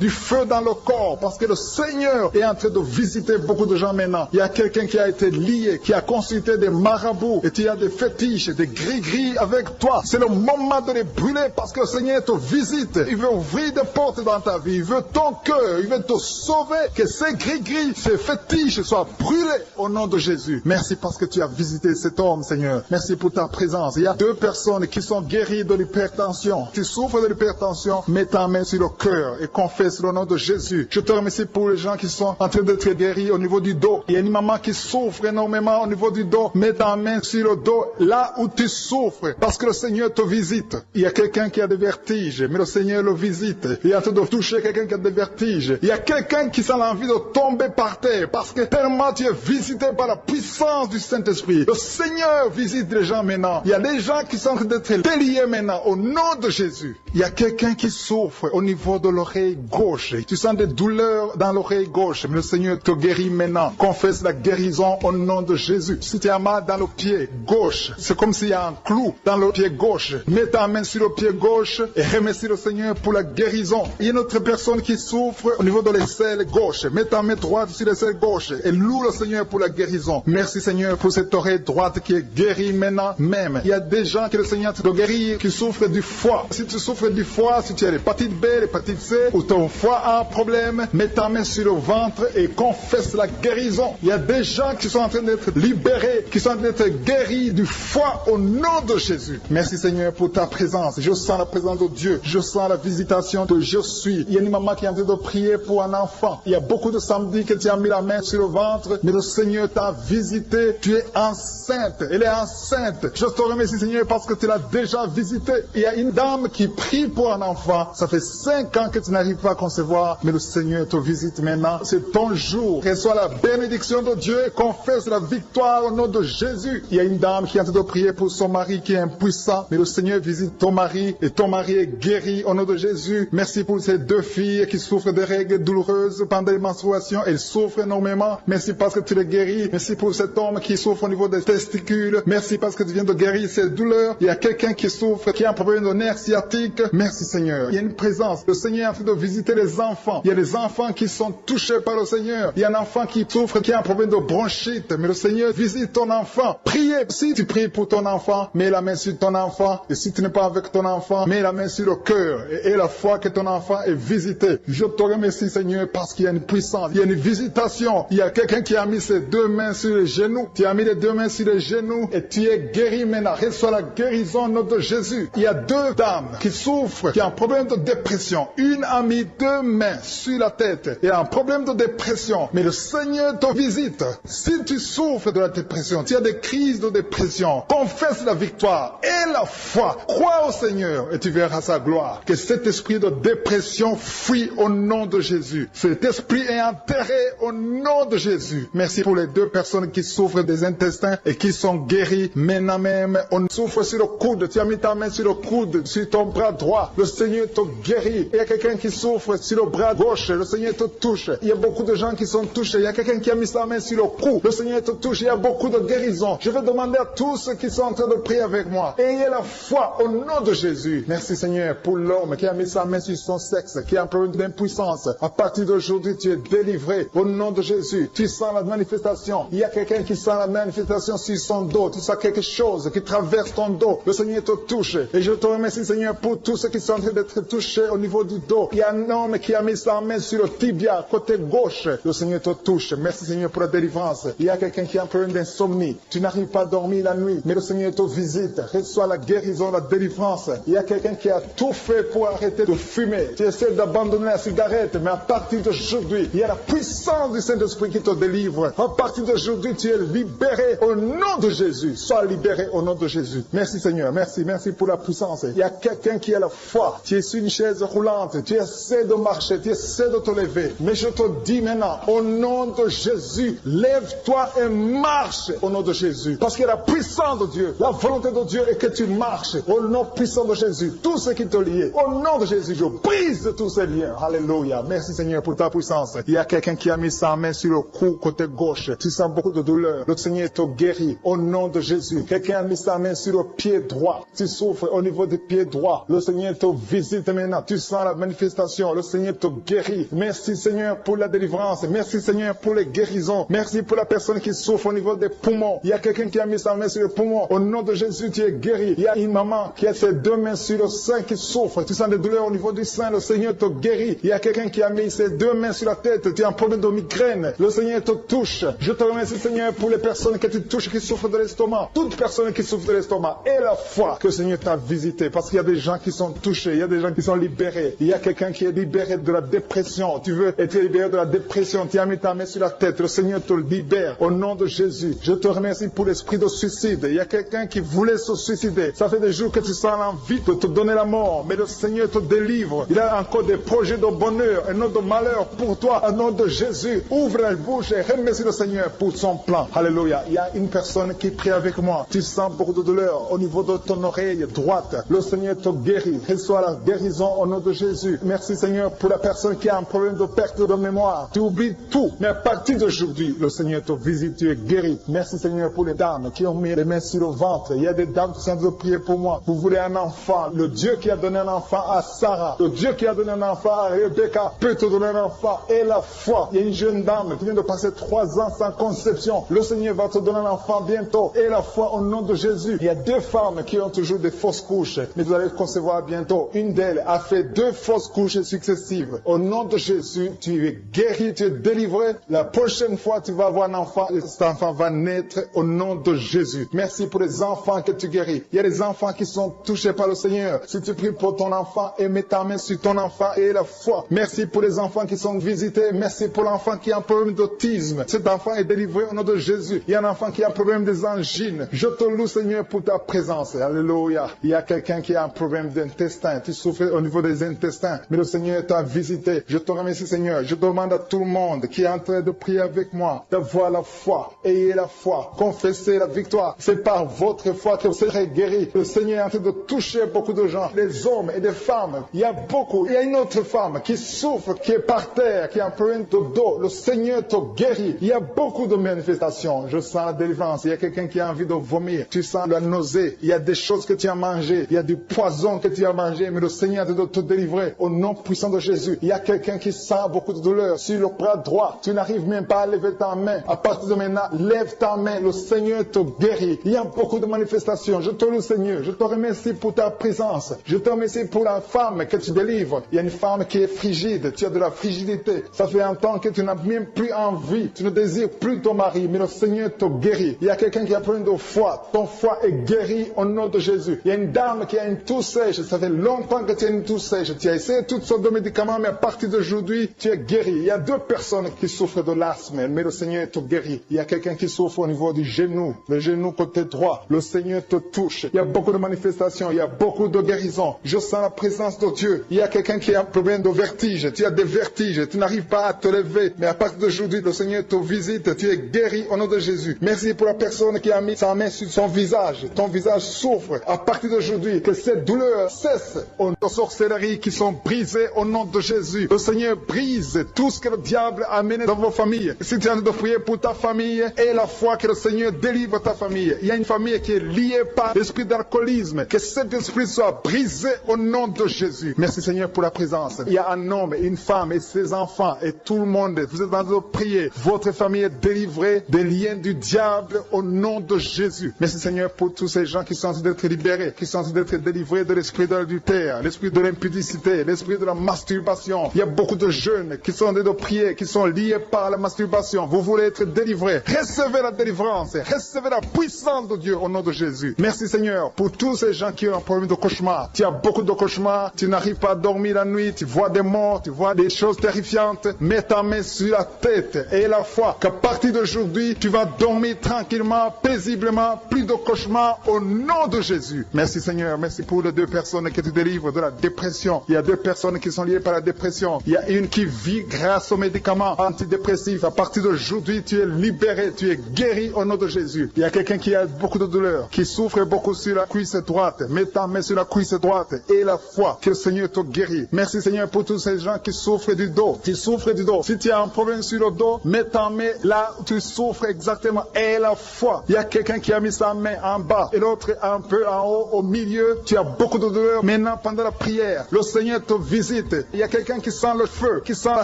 dans le corps, parce que le Seigneur est en train de visiter beaucoup de gens maintenant. Il y a quelqu'un qui a été lié, qui a consulté des marabouts, et tu as des fétiches, des gris-gris avec toi. C'est le moment de les brûler, parce que le Seigneur te visite. Il veut ouvrir des portes dans ta vie. Il veut ton cœur. Il veut te sauver. Que ces gris-gris, ces fétiches soient brûlés au nom de Jésus. Merci parce que tu as visité cet homme, Seigneur. Merci pour ta présence. Il y a 2 personnes qui sont guéries de l'hypertension. Tu souffres de l'hypertension, mets ta main sur le cœur et confesse le nom de Jésus. Je te remercie pour les gens qui sont en train d'être guéris au niveau du dos. Il y a une maman qui souffre énormément au niveau du dos. Mets ta main sur le dos, là où tu souffres, parce que le Seigneur te visite. Il y a quelqu'un qui a des vertiges, mais le Seigneur le visite. Il est en train de toucher quelqu'un qui a des vertiges. Il y a quelqu'un qui sent l'envie de tomber par terre, parce que tellement tu es visité par la puissance du Saint-Esprit. Le Seigneur visite les gens maintenant. Il y a des gens qui sont en train d'être déliés maintenant, au nom de Jésus. Il y a quelqu'un qui souffre au niveau de l'oreille gauche. Tu sens des douleurs dans l'oreille gauche, mais le Seigneur te guérit maintenant. Confesse la guérison au nom de Jésus. Si tu as mal dans le pied gauche, c'est comme s'il y a un clou dans le pied gauche. Mets ta main sur le pied gauche et remercie le Seigneur pour la guérison. Il y a une autre personne qui souffre au niveau de l'aisselle gauche. Mets ta main droite sur l'aisselle gauche et loue le Seigneur pour la guérison. Merci Seigneur pour cette oreille droite qui est guérie maintenant même. Il y a des gens que le Seigneur te guérit qui souffrent du foie. Si tu souffres du foie, si tu as l'hépatite B, l'hépatite C, ou ton foie a un problème, mets ta main sur le ventre et confesse la guérison. Il y a des gens qui sont en train d'être libérés, qui sont en train d'être guéris du foie au nom de Jésus. Merci Seigneur pour ta présence. Je sens la présence de Dieu. Je sens la visitation de je suis. Il y a une maman qui est en train de prier pour un enfant. Il y a beaucoup de samedis que tu as mis la main sur le ventre, mais le Seigneur t'a visité. Tu es enceinte. Elle est enceinte. Je te remercie Seigneur parce que tu l'as déjà visité. Il y a une dame qui prie pour un enfant. Ça fait 5 ans que tu n'arrives pas à concevoir, mais le Seigneur te visite maintenant. C'est ton jour. Reçois la bénédiction de Dieu et confesse la victoire au nom de Jésus. Il y a une dame qui est en train de prier pour son mari qui est impuissant, mais le Seigneur visite ton mari et ton mari est guéri au nom de Jésus. Merci pour ces 2 filles qui souffrent de règles douloureuses pendant les menstruations. Elles souffrent énormément. Merci parce que tu les guéris. Merci pour cet homme qui souffre au niveau des testicules. Merci parce que tu viens de guérir ces douleurs. Il y a quelqu'un qui souffre, qui a un problème de nerf sciatique. Merci Seigneur. Il y a une présence. Le Seigneur est en train de visiter les enfants. Il y a des enfants qui sont touchés par le Seigneur. Il y a un enfant qui souffre, qui a un problème de bronchite. Mais le Seigneur visite ton enfant. Priez. Si tu pries pour ton enfant, mets la main sur ton enfant. Et si tu n'es pas avec ton enfant, mets la main sur le cœur. Et la foi que ton enfant est visité. Je te remercie Seigneur parce qu'il y a une puissance. Il y a une visitation. Il y a quelqu'un qui a mis ses 2 mains sur les genoux. Tu as mis les 2 mains sur les genoux et tu es guéri maintenant. Reçois la guérison au nom de Jésus. Il y a 2 dames qui souffrent, qui ont un problème de dépression. Une a mis 2 mains sur la tête et a un problème de dépression. Mais le Seigneur te visite. Si tu souffres de la dépression, tu as des crises de dépression, confesse la victoire et la foi. Crois au Seigneur et tu verras sa gloire. Que cet esprit de dépression fuit au nom de Jésus. Cet esprit est enterré au nom de Jésus. Merci pour les 2 personnes qui souffrent des intestins et qui sont guéries maintenant même. On souffre sur le coude. Tu as mis ta main sur le coude, sur ton bras droit. Le Seigneur te guérit. Il y a quelqu'un qui souffre sur le bras gauche. Le Seigneur te touche. Il y a beaucoup de gens qui sont touchés. Il y a quelqu'un qui a mis sa main sur le cou. Le Seigneur te touche. Il y a beaucoup de guérisons. Je vais demander à tous ceux qui sont en train de prier avec moi. Ayez la foi au nom de Jésus. Merci Seigneur pour l'homme qui a mis sa main sur son sexe, qui a un problème d'impuissance. À partir d'aujourd'hui, tu es délivré au nom de Jésus. Tu sens la manifestation. Il y a quelqu'un qui sent la manifestation sur son dos. Tu sens quelque chose qui traverse ton dos. Le Seigneur te touche. Et je te remercie Seigneur pour tous ceux qui sont en train d'être touchés au niveau du dos. Il y a un homme qui a mis sa main sur le tibia, côté gauche. Le Seigneur te touche. Merci Seigneur pour la délivrance. Il y a quelqu'un qui a un problème d'insomnie. Tu n'arrives pas à dormir la nuit, mais le Seigneur te visite. Reçois la guérison, la délivrance. Il y a quelqu'un qui a tout fait pour arrêter de fumer. Tu essaies d'abandonner la cigarette, mais à partir d'aujourd'hui, il y a la puissance du Saint-Esprit qui te délivre. À partir d'aujourd'hui, tu es libéré au nom de Jésus. Sois libéré au nom de Jésus. Merci Seigneur. Merci pour la la puissance. Il y a quelqu'un qui a la foi. Tu es sur une chaise roulante. Tu essaies de marcher. Tu essaies de te lever. Mais je te dis maintenant, au nom de Jésus, lève-toi et marche au nom de Jésus. Parce que la puissance de Dieu, la volonté de Dieu est que tu marches au nom puissant de Jésus. Tout ce qui te lie, au nom de Jésus, je brise tous ces liens. Alléluia. Merci Seigneur pour ta puissance. Il y a quelqu'un qui a mis sa main sur le cou côté gauche. Tu sens beaucoup de douleur. Le Seigneur te guérit au nom de Jésus. Quelqu'un a mis sa main sur le pied droit. Tu souffres au niveau du pied droit. Le Seigneur te visite maintenant. Tu sens la manifestation. Le Seigneur te guérit. Merci Seigneur pour la délivrance. Merci Seigneur pour les guérisons. Merci pour la personne qui souffre au niveau des poumons. Il y a quelqu'un qui a mis sa main sur le poumon. Au nom de Jésus, tu es guéri. Il y a une maman qui a ses deux mains sur le sein qui souffre. Tu sens des douleurs au niveau du sein. Le Seigneur te guérit. Il y a quelqu'un qui a mis ses deux mains sur la tête. Tu as un problème de migraine. Le Seigneur te touche. Je te remercie Seigneur pour les personnes que tu touches qui souffrent de l'estomac. Toute personne qui souffre de l'estomac et la foi que le Seigneur t'a visité. Parce qu'il y a des gens qui sont touchés. Il y a des gens qui sont libérés. Il y a quelqu'un qui est libéré de la dépression. Tu veux être libéré de la dépression. Tu as mis ta main sur la tête. Le Seigneur te libère au nom de Jésus. Je te remercie pour l'esprit de suicide. Il y a quelqu'un qui voulait se suicider. Ça fait des jours que tu sens l'envie de te donner la mort. Mais le Seigneur te délivre. Il a encore des projets de bonheur et non de malheur pour toi. Au nom de Jésus, ouvre la bouche et remercie le Seigneur pour son plan. Alléluia. Il y a une personne qui prie avec moi. Tu sens beaucoup de douleur au niveau de ton oreille droite. Le Seigneur te guérit. Reçois la guérison au nom de Jésus. Merci Seigneur pour la personne qui a un problème de perte de mémoire. Tu oublies tout. Mais à partir d'aujourd'hui, le Seigneur te visite. Tu es guéri. Merci Seigneur pour les dames qui ont mis les mains sur le ventre. Il y a des dames qui sont en train de prier pour moi. Vous voulez un enfant. Le Dieu qui a donné un enfant à Sarah. Le Dieu qui a donné un enfant à Rebecca peut te donner un enfant. Et la foi. Il y a une jeune dame qui vient de passer 3 ans sans conception. Le Seigneur va te donner un enfant bientôt. Et la foi au nom de Jésus. Il y a 2 femmes qui ont toujours des fausses couches. Mais vous allez concevoir bientôt. Une d'elles a fait 2 fausses couches successives. Au nom de Jésus, tu es guéri, tu es délivré. La prochaine fois, tu vas avoir un enfant. Et cet enfant va naître au nom de Jésus. Merci pour les enfants que tu guéris. Il y a des enfants qui sont touchés par le Seigneur. Si tu pries pour ton enfant et mets ta main sur ton enfant et la foi. Merci pour les enfants qui sont visités. Merci pour l'enfant qui a un problème d'autisme. Cet enfant est délivré au nom de Jésus. Il y a un enfant qui a un problème des angines. Je te loue Seigneur pour ta présence. Alléluia. Il y a quelqu'un qui a un problème d'intestin. Tu souffres au niveau des intestins. Mais le Seigneur t'a visité. Je te remercie Seigneur. Je demande à tout le monde qui est en train de prier avec moi d'avoir la foi. Ayez la foi. Confessez la victoire. C'est par votre foi que vous serez guéris. Le Seigneur est en train de toucher beaucoup de gens. Des hommes et des femmes. Il y a beaucoup. Il y a une autre femme qui souffre, qui est par terre, qui a un problème de dos. Le Seigneur te guérit. Il y a beaucoup de manifestations. Je sens la délivrance. Il y a quelqu'un qui a envie de vomir. Tu sens la nausée. Il y a des choses que tu as mangées. Il y a du poison que tu as mangé. Mais le Seigneur est de te délivrer au nom puissant de Jésus. Il y a quelqu'un qui sent beaucoup de douleur sur le bras droit. Tu n'arrives même pas à lever ta main. À partir de maintenant, lève ta main. Le Seigneur te guérit. Il y a beaucoup de manifestations. Je te loue Seigneur. Je te remercie pour ta présence. Je te remercie pour la femme que tu délivres. Il y a une femme qui est frigide. Tu as de la frigidité. Ça fait un temps que tu n'as même plus envie. Tu ne désires plus ton mari. Mais le Seigneur te guérit. Il y a quelqu'un qui a plein de foi. Ton foie est guéri au nom de Jésus. Il y a une dame qui a une toux sèche. Ça fait longtemps que tu as une toux sèche. Tu as essayé toutes sortes de médicaments, mais à partir d'aujourd'hui, tu es guéri. Il y a 2 personnes qui souffrent de l'asthme, mais le Seigneur te guérit. Il y a quelqu'un qui souffre au niveau du genou, le genou côté droit. Le Seigneur te touche. Il y a beaucoup de manifestations. Il y a beaucoup de guérisons. Je sens la présence de Dieu. Il y a quelqu'un qui a un problème de vertige. Tu as des vertiges. Tu n'arrives pas à te lever. Mais à partir d'aujourd'hui, le Seigneur te visite. Tu es guéri au nom de Jésus. Merci pour la personne qui a mis sa main sur son visage. Ton visage souffre. À partir d'aujourd'hui, que cette douleur cesse. Aux sorcelleries qui sont brisées au nom de Jésus. Le Seigneur brise tout ce que le diable a amené dans vos familles. Si tu es en train de prier pour ta famille, et la foi que le Seigneur délivre ta famille. Il y a une famille qui est liée par l'esprit d'alcoolisme. Que cet esprit soit brisé au nom de Jésus. Merci Seigneur pour la présence. Il y a un homme, une femme et ses enfants et tout le monde. Vous êtes en train de prier. Votre famille est délivrée des liens du diable au nom de Jésus. Merci Seigneur pour tous ces gens qui sont en train d'être libérés, qui sont en train d'être délivrés de l'esprit de l'adultère, l'esprit de l'impudicité, l'esprit de la masturbation. Il y a beaucoup de jeunes qui sont en train de prier, qui sont liés par la masturbation. Vous voulez être délivrés. Recevez la délivrance. Recevez la puissance de Dieu au nom de Jésus. Merci Seigneur pour tous ces gens qui ont un problème de cauchemar. Tu as beaucoup de cauchemars. Tu n'arrives pas à dormir la nuit. Tu vois des morts. Tu vois des choses terrifiantes. Mets ta main sur la tête et la foi qu'à partir d'aujourd'hui, tu vas dormir tranquillement, paisiblement, plus de cauchemars au nom de Jésus. Merci. Merci Seigneur, merci pour les 2 personnes qui te délivrent de la dépression. Il y a 2 personnes qui sont liées par la dépression. Il y a une qui vit grâce aux médicaments antidépressifs. À partir d'aujourd'hui, tu es libéré, tu es guéri au nom de Jésus. Il y a quelqu'un qui a beaucoup de douleur, qui souffre beaucoup sur la cuisse droite. Mets ta main sur la cuisse droite et la foi que le Seigneur te guérit. Merci Seigneur pour tous ces gens qui souffrent du dos. Tu souffres du dos. Si tu as un problème sur le dos, mets ta main là où tu souffres exactement et la foi. Il y a quelqu'un qui a mis sa main en bas et l'autre un peu en haut, au milieu. Tu as beaucoup de douleur. Maintenant, pendant la prière, le Seigneur te visite. Il y a quelqu'un qui sent le feu, qui sent la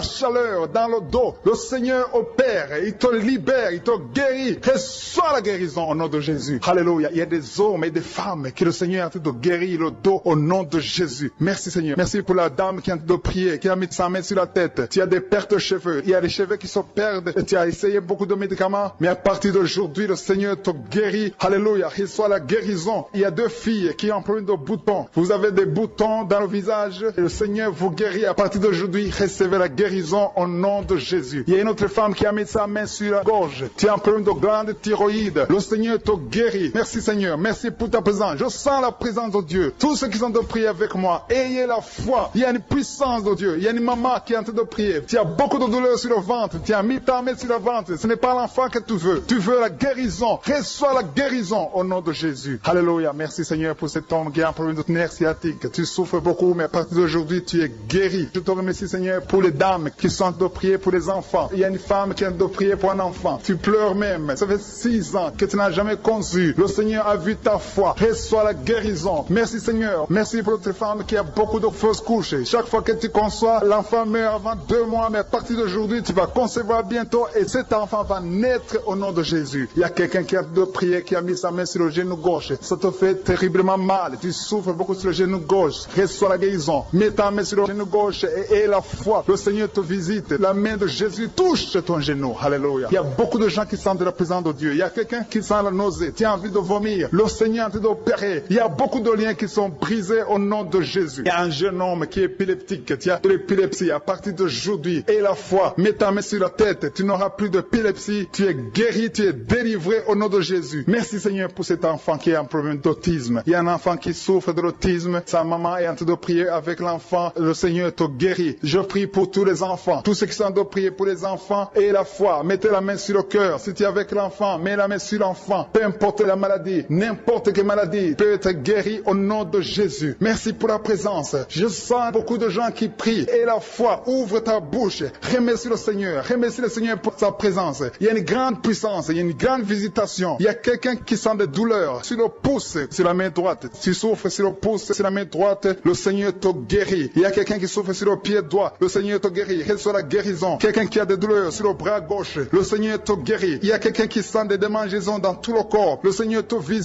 chaleur dans le dos. Le Seigneur opère, il te libère, il te guérit. Reçois la guérison au nom de Jésus. Alléluia. Il y a des hommes et des femmes que le Seigneur est en train de guérir le dos au nom de Jésus. Merci Seigneur. Merci pour la dame qui est en train de prier, qui a mis sa main sur la tête. Tu as des pertes de cheveux. Il y a des cheveux qui se perdent. Et tu as essayé beaucoup de médicaments. Mais à partir d'aujourd'hui, le Seigneur te guérit. Alléluia. Reçois la guérison. Il y a 2 filles qui ont un problème de boutons. Vous avez des boutons dans le visage. Et le Seigneur vous guérit. À partir d'aujourd'hui, recevez la guérison au nom de Jésus. Il y a une autre femme qui a mis sa main sur la gorge. Tu as un problème de glande thyroïde. Le Seigneur te guérit. Merci Seigneur. Merci pour ta présence. Je sens la présence de Dieu. Tous ceux qui sont de prier avec moi, ayez la foi. Il y a une puissance de Dieu. Il y a une maman qui est en train de prier. Tu as beaucoup de douleur sur le ventre. Tu as mis ta main sur le ventre. Ce n'est pas l'enfant que tu veux. Tu veux la guérison. Reçois la guérison au nom de Jésus. Alléluia. Merci Seigneur pour cet homme qui a un problème de nerf sciatique. Tu souffres beaucoup, mais à partir d'aujourd'hui, tu es guéri. Je te remercie Seigneur pour les dames qui sont de prier pour les enfants. Il y a une femme qui est de prier pour un enfant. Tu pleures même. Ça fait 6 ans que tu n'as jamais conçu. Le Seigneur a vu ta foi. Reçois la guérison. Merci Seigneur. Merci pour cette femme qui a beaucoup de fausses couches. Chaque fois que tu conçois, l'enfant meurt avant 2 mois, mais à partir d'aujourd'hui, tu vas concevoir bientôt et cet enfant va naître au nom de Jésus. Il y a quelqu'un qui a de prier, qui a mis sa main sur le genou gauche. Ça te fait terriblement mal. Tu souffres beaucoup sur le genou gauche. Reçois la guérison. Mets ta main sur le genou gauche et la foi. Le Seigneur te visite. La main de Jésus touche ton genou. Alléluia. Il y a beaucoup de gens qui sentent la présence de Dieu. Il y a quelqu'un qui sent la nausée. Tu as envie de vomir. Le Seigneur est en train d'opérer. Il y a beaucoup de liens qui sont brisés au nom de Jésus. Il y a un jeune homme qui est épileptique. Tu as de l'épilepsie à partir d'aujourd'hui. Et la foi. Mets ta main sur la tête. Tu n'auras plus d'épilepsie. Tu es guéri. Tu es délivré au nom de Jésus. Merci Seigneur pour cet enfant qui a un problème d'autisme. Il y a un enfant qui souffre de l'autisme. Sa maman est en train de prier avec l'enfant. Le Seigneur te guérit. Je prie pour tous les enfants. Tous ceux qui sont en train de prier pour les enfants et la foi. Mettez la main sur le cœur. Si tu es avec l'enfant, mets la main sur l'enfant. Peu importe la maladie, n'importe quelle maladie peut être guérie au nom de Jésus. Merci pour la présence. Je sens beaucoup de gens qui prient. Et la foi, ouvre ta bouche. Remercie le Seigneur. Remercie le Seigneur pour sa présence. Il y a une grande puissance. Il y a une grande visitation. Il y a quelqu'un qui sent des douleurs sur le pouce, sur la main droite. Tu souffres sur le pouce, sur la main droite. Le Seigneur te guérit. Il y a quelqu'un qui souffre sur le pied droit. Le Seigneur te guérit. Reçois la guérison. Quelqu'un qui a des douleurs sur le bras gauche. Le Seigneur te guérit. Il y a quelqu'un qui sent des démangeaisons dans tout le corps. Le Seigneur te visite.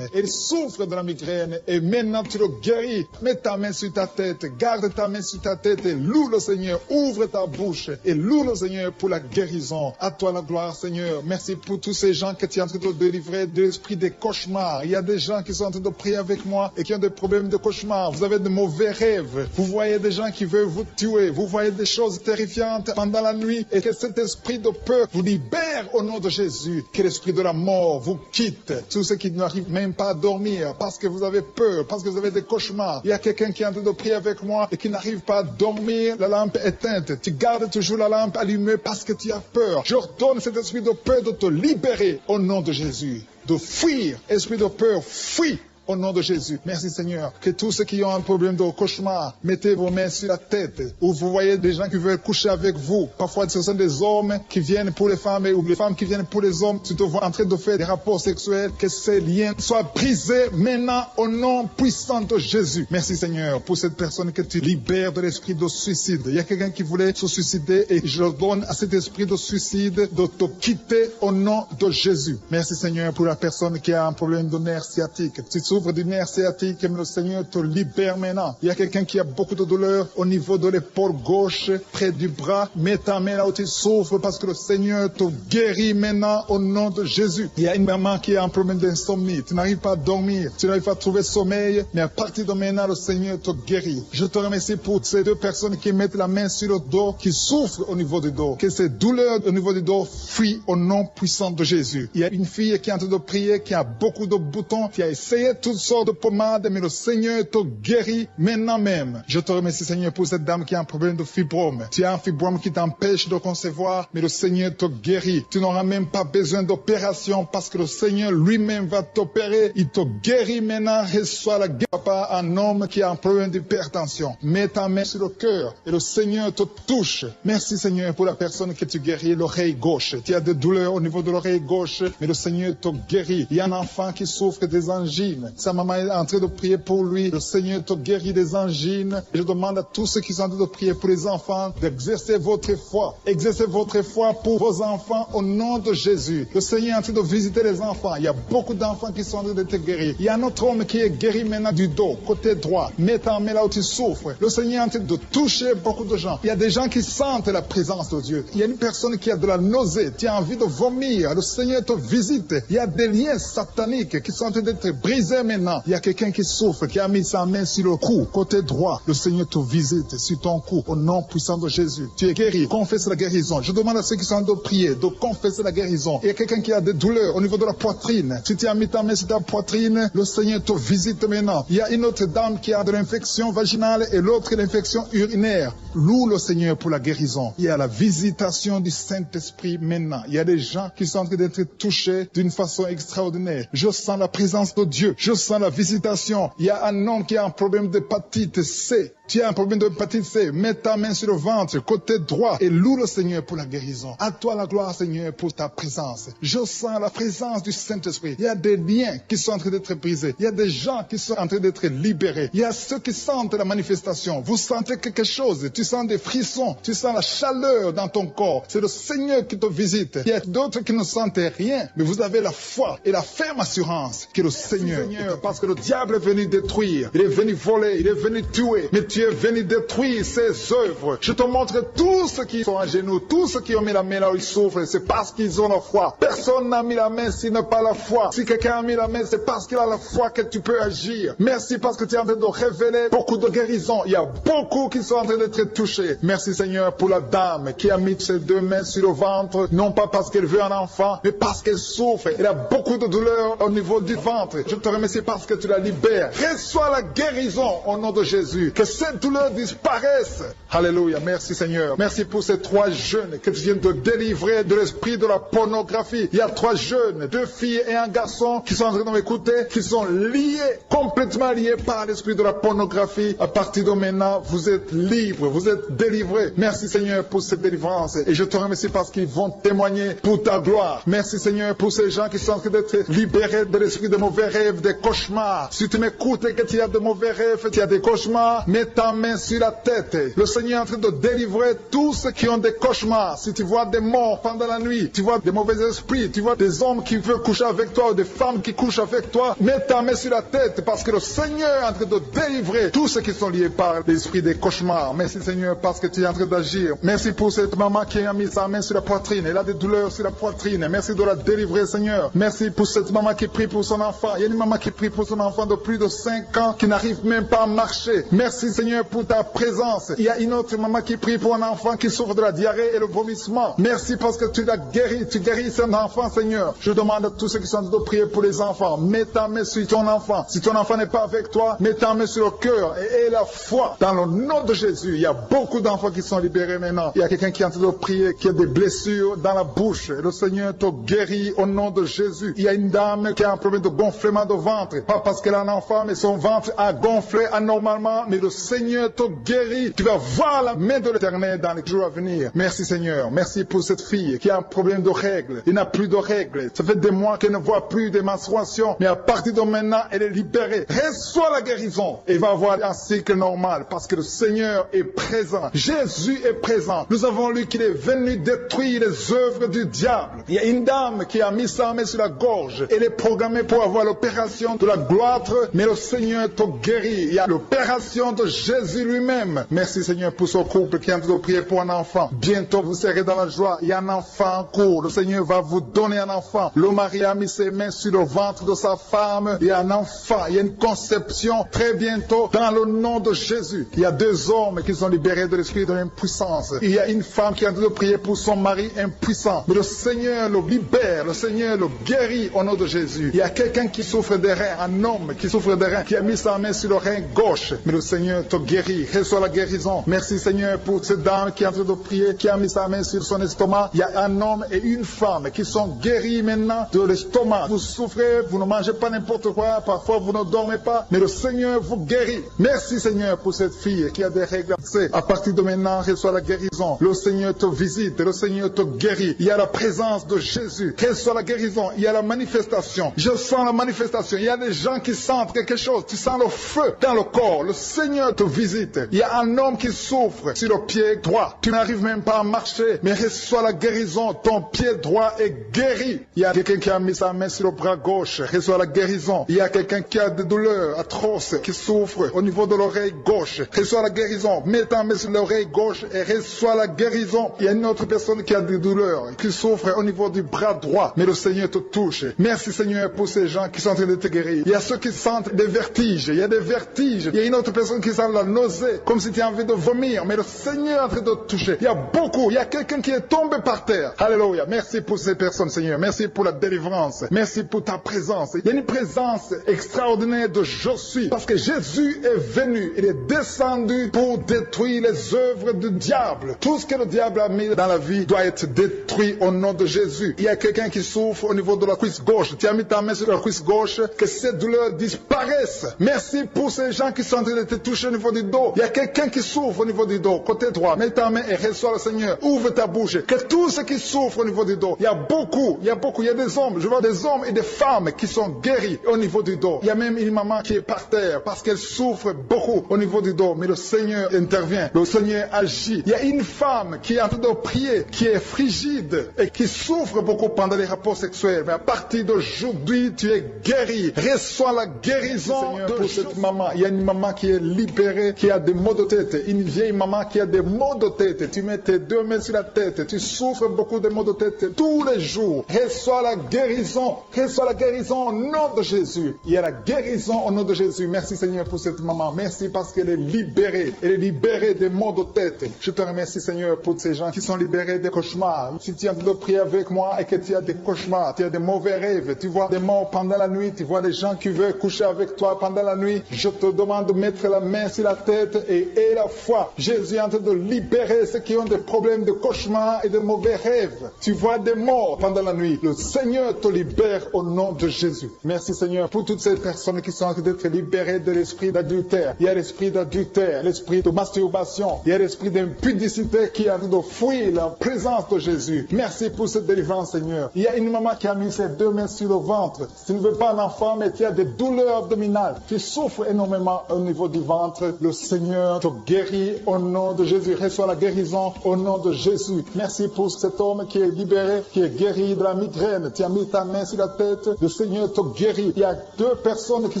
Il souffre de la migraine et maintenant tu le guéris. Mets ta main sur ta tête, garde ta main sur ta tête et loue le Seigneur. Ouvre ta bouche et loue le Seigneur pour la guérison. À toi la gloire Seigneur. Merci pour tous ces gens que tu es en train de délivrer de l'esprit des cauchemars. Il y a des gens qui sont en train de prier avec moi et qui ont des problèmes de cauchemars. Vous avez de mauvais rêves. Vous voyez des gens qui veulent vous tuer. Vous voyez des choses terrifiantes pendant la nuit et que cet esprit de peur vous libère au nom de Jésus. Que l'esprit de la mort vous quitte. Tous ceux qui n'arrivent même pas à dormir parce que vous avez peur, parce que vous avez des cauchemars. Il y a quelqu'un qui est en train de prier avec moi et qui n'arrive pas à dormir, la lampe éteinte. Tu gardes toujours la lampe allumée parce que tu as peur. J'ordonne cet esprit de peur de te libérer au nom de Jésus. De fuir, esprit de peur, fuis. Au nom de Jésus. Merci Seigneur. Que tous ceux qui ont un problème de cauchemar, mettez vos mains sur la tête. Ou vous voyez des gens qui veulent coucher avec vous. Parfois ce sont des hommes qui viennent pour les femmes ou les femmes qui viennent pour les hommes. Tu te vois en train de faire des rapports sexuels. Que ces liens soient brisés maintenant au nom puissant de Jésus. Merci Seigneur pour cette personne que tu libères de l'esprit de suicide. Il y a quelqu'un qui voulait se suicider et je donne à cet esprit de suicide de te quitter au nom de Jésus. Merci Seigneur pour la personne qui a un problème de nerf sciatique. Tu souffres du nerf sciatique, mais le Seigneur te libère maintenant. Il y a quelqu'un qui a beaucoup de douleur au niveau de l'épaule gauche, près du bras. Mets ta main là où tu souffres parce que le Seigneur te guérit maintenant au nom de Jésus. Il y a une maman qui a un problème d'insomnie. Tu n'arrives pas à dormir, tu n'arrives pas à trouver sommeil, mais à partir de maintenant, le Seigneur te guérit. Je te remercie pour ces 2 personnes qui mettent la main sur le dos, qui souffrent au niveau du dos. Que ces douleurs au niveau du dos fuient au nom puissant de Jésus. Il y a une fille qui est en train de prier, qui a beaucoup de boutons, qui a essayé toutes sortes de pommades, mais le Seigneur te guérit maintenant même. Je te remercie, Seigneur, pour cette dame qui a un problème de fibrome. Tu as un fibrome qui t'empêche de concevoir, mais le Seigneur te guérit. Tu n'auras même pas besoin d'opération parce que le Seigneur lui-même va t'opérer. Il te guérit maintenant. Reçois la guérison. Papa, un homme qui a un problème d'hypertension. Mets ta main sur le cœur et le Seigneur te touche. Merci, Seigneur, pour la personne que tu guéris, l'oreille gauche. Tu as des douleurs au niveau de l'oreille gauche, mais le Seigneur te guérit. Il y a un enfant qui souffre des angines. Sa maman est en train de prier pour lui. Le Seigneur te guérit des angines. Et je demande à tous ceux qui sont en train de prier pour les enfants d'exercer votre foi. Exercez votre foi pour vos enfants au nom de Jésus. Le Seigneur est en train de visiter les enfants. Il y a beaucoup d'enfants qui sont en train d'être guéris. Il y a un autre homme qui est guéri maintenant du dos, côté droit. Mets ta main là où tu souffres. Le Seigneur est en train de toucher beaucoup de gens. Il y a des gens qui sentent la présence de Dieu. Il y a une personne qui a de la nausée. Tu as envie de vomir. Le Seigneur te visite. Il y a des liens sataniques qui sont en train d'être brisés maintenant. Il y a quelqu'un qui souffre, qui a mis sa main sur le cou, côté droit. Le Seigneur te visite sur ton cou au nom puissant de Jésus. Tu es guéri. Confesse la guérison. Je demande à ceux qui sont en train de prier de confesser la guérison. Il y a quelqu'un qui a des douleurs au niveau de la poitrine. Si tu as mis ta main sur ta poitrine, le Seigneur te visite maintenant. Il y a une autre dame qui a de l'infection vaginale et l'autre l'infection urinaire. Loue le Seigneur pour la guérison. Il y a la visitation du Saint-Esprit maintenant. Il y a des gens qui sont en train d'être touchés d'une façon extraordinaire. Je sens la présence de Dieu. Je sens la visitation. Il y a un homme qui a un problème d'hépatite C. Tu as un problème d'hépatite C. Mets ta main sur le ventre, côté droit, et loue le Seigneur pour la guérison. À toi la gloire, Seigneur, pour ta présence. Je sens la présence du Saint-Esprit. Il y a des liens qui sont en train d'être brisés. Il y a des gens qui sont en train d'être libérés. Il y a ceux qui sentent la manifestation. Vous sentez quelque chose. Tu sens des frissons. Tu sens la chaleur dans ton corps. C'est le Seigneur qui te visite. Il y a d'autres qui ne sentent rien, mais vous avez la foi et la ferme assurance que le Seigneur, parce que le diable est venu détruire. Il est venu voler. Il est venu tuer. Mais tu es venu détruire ses œuvres. Je te montre tous ceux qui sont à genoux, tous ceux qui ont mis la main là où ils souffrent, c'est parce qu'ils ont la foi. Personne n'a mis la main s'il n'a pas la foi. Si quelqu'un a mis la main, c'est parce qu'il a la foi que tu peux agir. Merci parce que tu es en train de révéler beaucoup de guérisons. Il y a beaucoup qui sont en train d'être touchés. Merci Seigneur pour la dame qui a mis ses deux mains sur le ventre, non pas parce qu'elle veut un enfant, mais parce qu'elle souffre. Elle a beaucoup de douleurs au niveau du ventre. Je te remercie parce que tu la libères. Reçois la guérison au nom de Jésus. Que cette douleur disparaisse. Alléluia. Merci Seigneur. Merci pour ces 3 jeunes que tu viens de délivrer de l'esprit de la pornographie. Il y a 3 jeunes, 2 filles et un garçon qui sont en train de m'écouter, qui sont liés, complètement liés par l'esprit de la pornographie. À partir de maintenant, vous êtes libres, vous êtes délivrés. Merci Seigneur pour cette délivrance. Et je te remercie parce qu'ils vont témoigner pour ta gloire. Merci Seigneur pour ces gens qui sont en train d'être libérés de l'esprit de mauvais rêves, des cauchemars. Si tu m'écoutes et que tu as de mauvais rêves, tu as des cauchemars, mets ta main sur la tête. Le Seigneur est en train de délivrer tous ceux qui ont des cauchemars. Si tu vois des morts pendant la nuit, tu vois des mauvais esprits, tu vois des hommes qui veulent coucher avec toi ou des femmes qui couchent avec toi, mets ta main sur la tête parce que le Seigneur est en train de délivrer tous ceux qui sont liés par l'esprit des cauchemars. Merci Seigneur parce que tu es en train d'agir. Merci pour cette maman qui a mis sa main sur la poitrine. Elle a des douleurs sur la poitrine. Merci de la délivrer Seigneur. Merci pour cette maman qui prie pour son enfant. Il y a une maman qui prie pour son enfant de plus de 5 ans qui n'arrive même pas à marcher. Merci Seigneur pour ta présence. Il y a une autre maman qui prie pour un enfant qui souffre de la diarrhée et le vomissement. Merci parce que tu l'as guéri. Tu guéris cet enfant Seigneur. Je demande à tous ceux qui sont en train de prier pour les enfants. Mets ta main sur ton enfant. Si ton enfant n'est pas avec toi, mets ta main sur le cœur et aie la foi. Dans le nom de Jésus, il y a beaucoup d'enfants qui sont libérés maintenant. Il y a quelqu'un qui est en train de prier, qui a des blessures dans la bouche. Le Seigneur te guérit au nom de Jésus. Il y a une dame qui a un problème de gonflement de ventre. Pas parce qu'elle a un enfant, mais son ventre a gonflé anormalement. Mais le Seigneur te guérit. Tu vas voir la main de l'Éternel dans les jours à venir. Merci Seigneur. Merci pour cette fille qui a un problème de règles. Il n'a plus de règles. Ça fait des mois qu'elle ne voit plus de menstruation. Mais à partir de maintenant, elle est libérée. Reçois la guérison. Et va avoir un cycle normal parce que le Seigneur est présent. Jésus est présent. Nous avons lu qu'il est venu détruire les œuvres du diable. Il y a une dame qui a mis sa main sur la gorge. Elle est programmée pour avoir l'opération de la gloire, mais le Seigneur te guérit. Il y a l'opération de Jésus lui-même. Merci Seigneur pour ce couple qui est en train de prier pour un enfant. Bientôt vous serez dans la joie. Il y a un enfant en cours. Le Seigneur va vous donner un enfant. Le mari a mis ses mains sur le ventre de sa femme. Il y a un enfant. Il y a une conception très bientôt dans le nom de Jésus. Il y a 2 hommes qui sont libérés de l'esprit de l'impuissance. Il y a une femme qui est en train de prier pour son mari impuissant. Mais le Seigneur le libère. Le Seigneur le guérit au nom de Jésus. Il y a quelqu'un qui souffre des reins, un homme qui souffre des reins, qui a mis sa main sur le rein gauche. Mais le Seigneur te guérit. Reçois la guérison. Merci Seigneur pour cette dame qui est en train de prier, qui a mis sa main sur son estomac. Il y a un homme et une femme qui sont guéris maintenant de l'estomac. Vous souffrez, vous ne mangez pas n'importe quoi, parfois vous ne dormez pas, mais le Seigneur vous guérit. Merci Seigneur pour cette fille qui a des règles. À partir de maintenant, reçois la guérison. Le Seigneur te visite, le Seigneur te guérit. Il y a la présence de Jésus. Reçois la guérison. Il y a la manifestation. Je sens la manifestation. Il y a des gens qui sentent quelque chose. Tu sens le feu dans le corps. Le Seigneur te visite. Il y a un homme qui souffre sur le pied droit. Tu n'arrives même pas à marcher, mais reçois la guérison. Ton pied droit est guéri. Il y a quelqu'un qui a mis sa main sur le bras gauche. Reçois la guérison. Il y a quelqu'un qui a des douleurs atroces, qui souffre au niveau de l'oreille gauche. Reçois la guérison. Mets ta main sur l'oreille gauche et reçois la guérison. Il y a une autre personne qui a des douleurs, qui souffre au niveau du bras droit, mais le Seigneur te touche. Merci Seigneur pour ces gens qui sont en train de te guérir. Il y a ceux qui sentent des vertiges. Il y a des vertiges. Il y a une autre personne qui sent la nausée, comme si tu as envie de vomir, mais le Seigneur est en train de te toucher. Il y a beaucoup. Il y a quelqu'un qui est tombé par terre. Alléluia. Merci pour ces personnes Seigneur. Merci pour la délivrance. Merci pour ta présence. Il y a une présence extraordinaire de je suis. Parce que Jésus est venu. Il est descendu pour détruire les œuvres du diable. Tout ce que le diable a mis dans la vie doit être détruit au nom de Jésus. Il y a quelqu'un qui souffre au niveau de la cuisse gauche. Tu as mis ta main sur la cuisse gauche, que ces douleurs disparaissent. Merci pour ces gens qui sont en train de te toucher au niveau du dos. Il y a quelqu'un qui souffre au niveau du dos, côté droit. Mets ta main et reçois le Seigneur. Ouvre ta bouche. Que tous ceux qui souffrent au niveau du dos, il y a beaucoup, il y a des hommes, je vois des hommes et des femmes qui sont guéris au niveau du dos. Il y a même une maman qui est par terre parce qu'elle souffre beaucoup au niveau du dos, mais le Seigneur intervient, le Seigneur agit. Il y a une femme qui est en train de prier, qui est frigide et qui souffre beaucoup pendant les rapports sexuels, mais à partir d'aujourd'hui, tu es guéri. Reçois la guérison pour cette maman. Il y a une maman qui est libérée, qui a des maux de tête, une vieille maman qui a des maux de tête. Tu mets tes deux mains sur la tête, tu souffres beaucoup de maux de tête tous les jours. Reçois la guérison. Reçois la guérison au nom de Jésus. Il y a la guérison au nom de Jésus. Merci Seigneur pour cette maman. Merci parce qu'elle est libérée. Elle est libérée des maux de tête. Je te remercie Seigneur pour ces gens qui sont libérés des cauchemars. Si tu as de prier avec moi et que tu as des cauchemars, tu as des mauvais rêves, tu vois des morts pendant la nuit, tu vois des gens qui veulent coucher avec toi pendant la nuit, je te demande de mettre la main sur la tête et la foi. Jésus est en train de libérer ceux qui ont des problèmes de cauchemars et de mauvais rêves. Tu vois des morts pendant la nuit. Le Seigneur te libère au nom de Jésus. Merci Seigneur pour toutes ces personnes qui sont en train d'être libérées de l'esprit d'adultère. Il y a l'esprit d'adultère, l'esprit de masturbation, il y a l'esprit d'impudicité qui est en train de fuir la présence de Jésus. Merci pour cette délivrance Seigneur. Il y a une maman qui a mis ses deux mains sur le ventre. Tu ne veux pas un enfant mais tu as des douleurs abdominales. Tu souffres énormément au niveau du ventre. Le Seigneur te guérit au nom de Jésus. Reçois la guérison au nom de Jésus. Merci pour cet homme qui est libéré, qui est guéri de la migraine. Tu as mis ta main sur la tête. Le Seigneur te guérit. Il y a deux personnes qui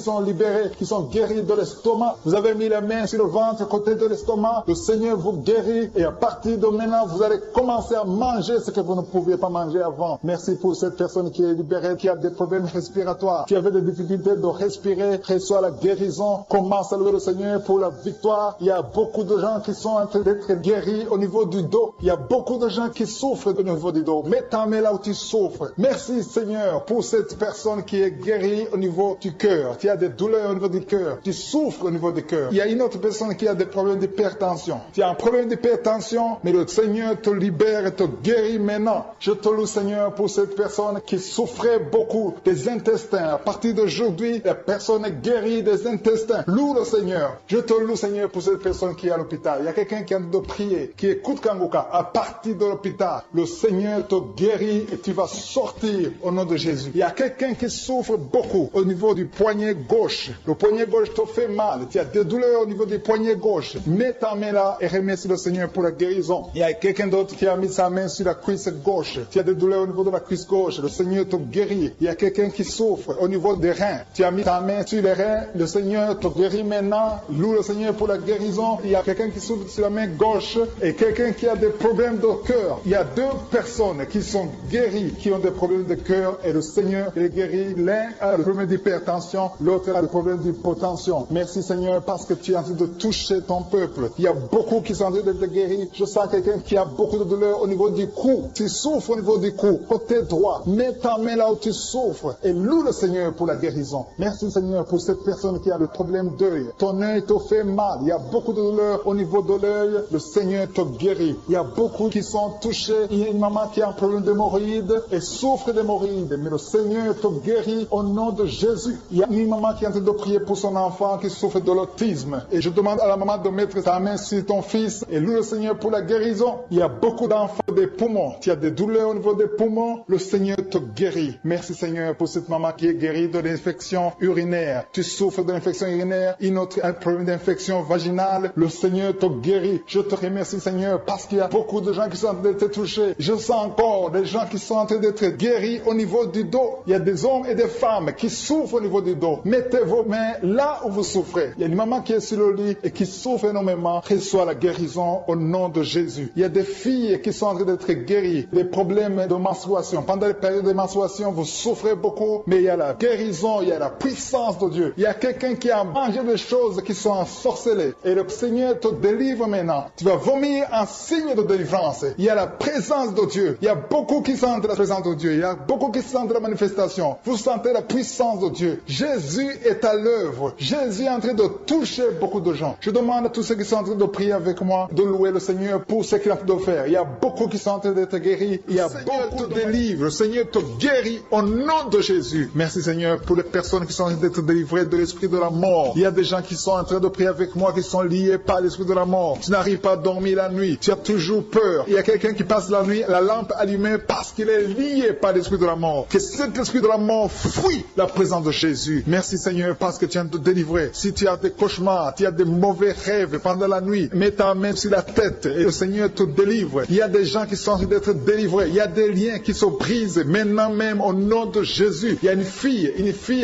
sont libérées, qui sont guéries de l'estomac. Vous avez mis la main sur le ventre, côté de l'estomac. Le Seigneur vous guérit. Et à partir de maintenant, vous allez commencer à manger ce que vous ne pouviez pas manger avant. Merci pour cette personne qui est libérée, qui a des problèmes respiratoires, qui avait des difficultés de respirer. Reçois la guérison. Commence à louer le Seigneur pour la victoire. Il y a beaucoup de gens qui sont en train d'être guéris au niveau du dos. Il y a beaucoup de gens qui souffrent au niveau du dos. Mets ta main là où tu souffres. Merci Seigneur pour cette personne qui est guérie au niveau du cœur. Tu as des douleurs au niveau du cœur. Tu souffres au niveau du cœur. Il y a une autre personne qui a des problèmes d'hypertension. Tu as un problème d'hypertension, mais le Seigneur te libère et te guérit maintenant. Je te loue Seigneur pour cette personne qui souffrait beaucoup des intestins. À partir d'aujourd'hui, la personne est guérie des intestins. Loue le Seigneur. Je te loue Seigneur pour cette personne qui est à l'hôpital. Il y a quelqu'un qui a de prier, qui écoute Kanguka. À partir de l'hôpital, le Seigneur te guérit et tu vas sortir au nom de Jésus. Il y a quelqu'un qui souffre beaucoup au niveau du poignet gauche. Le poignet gauche te fait mal. Tu as des douleurs au niveau du poignet gauche. Mets ta main là et remercie le Seigneur pour la guérison. Il y a quelqu'un d'autre qui a mis sa main sur la cuisse gauche. Tu as des douleurs au niveau de la cuisse gauche. Le Seigneur te guérit. Il y a quelqu'un qui souffre au niveau des reins. Tu as mis ta main sur les reins. Le Seigneur te guérit maintenant. Loue le Seigneur pour la guérison. Il y a quelqu'un qui souffre sur la main gauche et quelqu'un qui a des problèmes de cœur. Il y a deux personnes qui sont guéries, qui ont des problèmes de cœur et le Seigneur les guérit. L'un a le problème d'hypertension, l'autre a le problème d'hypotension. Merci Seigneur parce que tu es en train de toucher ton peuple. Il y a beaucoup qui sont en train d'être guéris. Je sens quelqu'un qui a beaucoup de douleur au niveau du cou. Tu souffres au niveau du cou, côté droit. Mets ta main là où tu souffres et loue le Seigneur pour la guérison. Merci Seigneur pour cette personne qui a le problème d'œil. Ton œil te fait mal. Il y a beaucoup de douleur au niveau de l'œil. Le Seigneur te guérit. Il y a beaucoup qui sont touchés. Il y a une maman qui a un problème d'hémorroïdes et souffre d'hémorroïdes. Mais le Seigneur te guérit au nom de Jésus. Il y a une maman qui est en train de prier pour son enfant qui souffre de l'autisme. Et je demande à la maman de mettre sa main sur ton fils et loue le Seigneur pour la guérison. Il y a beaucoup d'enfants des poumons. Tu as des douleurs au niveau des poumons. Le Seigneur te guérit. Merci Seigneur pour cette maman qui est guérie de l'infection urinaire. Tu souffres de l'infection urinaire, un problème d'infection vaginale. Le Seigneur te guérit. Je te remercie Seigneur parce qu'il y a beaucoup de gens qui sont en train d'être touchés. Je sens encore des gens qui sont en train d'être guéris au niveau du dos. Il y a des hommes et des femmes qui souffrent au niveau du dos. Mettez vos mains là où vous souffrez. Il y a une maman qui est sur le lit et qui souffre énormément. Reçois la guérison au nom de Jésus. Il y a des filles qui sont en train d'être guéries. Des problèmes de menstruation. Pendant les périodes de menstruation, vous souffrez beaucoup, mais il y a la guérison, il y a la puissance de Dieu. Il y a quelqu'un qui a mangé des choses qui sont ensorcelées. Et le Seigneur te délivre maintenant. Tu vas vomir un signe de délivrance. Il y a la présence de Dieu. Il y a beaucoup qui sentent la présence de Dieu. Il y a beaucoup qui sentent la manifestation. Vous sentez la puissance de Dieu. Jésus est à l'œuvre. Jésus est en train de toucher beaucoup de gens. Je demande à tous ceux qui sont en train de prier avec moi de louer le Seigneur pour ce qu'il a fait de faire. Il y a beaucoup qui sont en train d'être guéris. Il y a beaucoup de délivre. Le Seigneur te guérit au nom de Jésus. Merci Seigneur pour les personnes qui sont en train d'être délivrées de l'esprit de la mort. Il y a des gens qui sont en train de prier avec moi qui sont liés par l'esprit de la mort. Tu n'arrives pas à dormir la nuit. Tu as toujours peur. Il y a quelqu'un qui passe la nuit, la lampe allumée parce qu'il est lié par l'esprit de la mort. Que cet esprit de la mort fuit la présence de Jésus. Merci Seigneur parce que tu viens de te délivrer. Si tu as des cauchemars, tu as des mauvais rêves pendant la nuit, mets ta main sur la tête et le Seigneur te délivre. Il y a des gens qui sont en train d'être délivrés. Il y a des liens qui se brisent maintenant même au nom de Jésus. Il y a une fille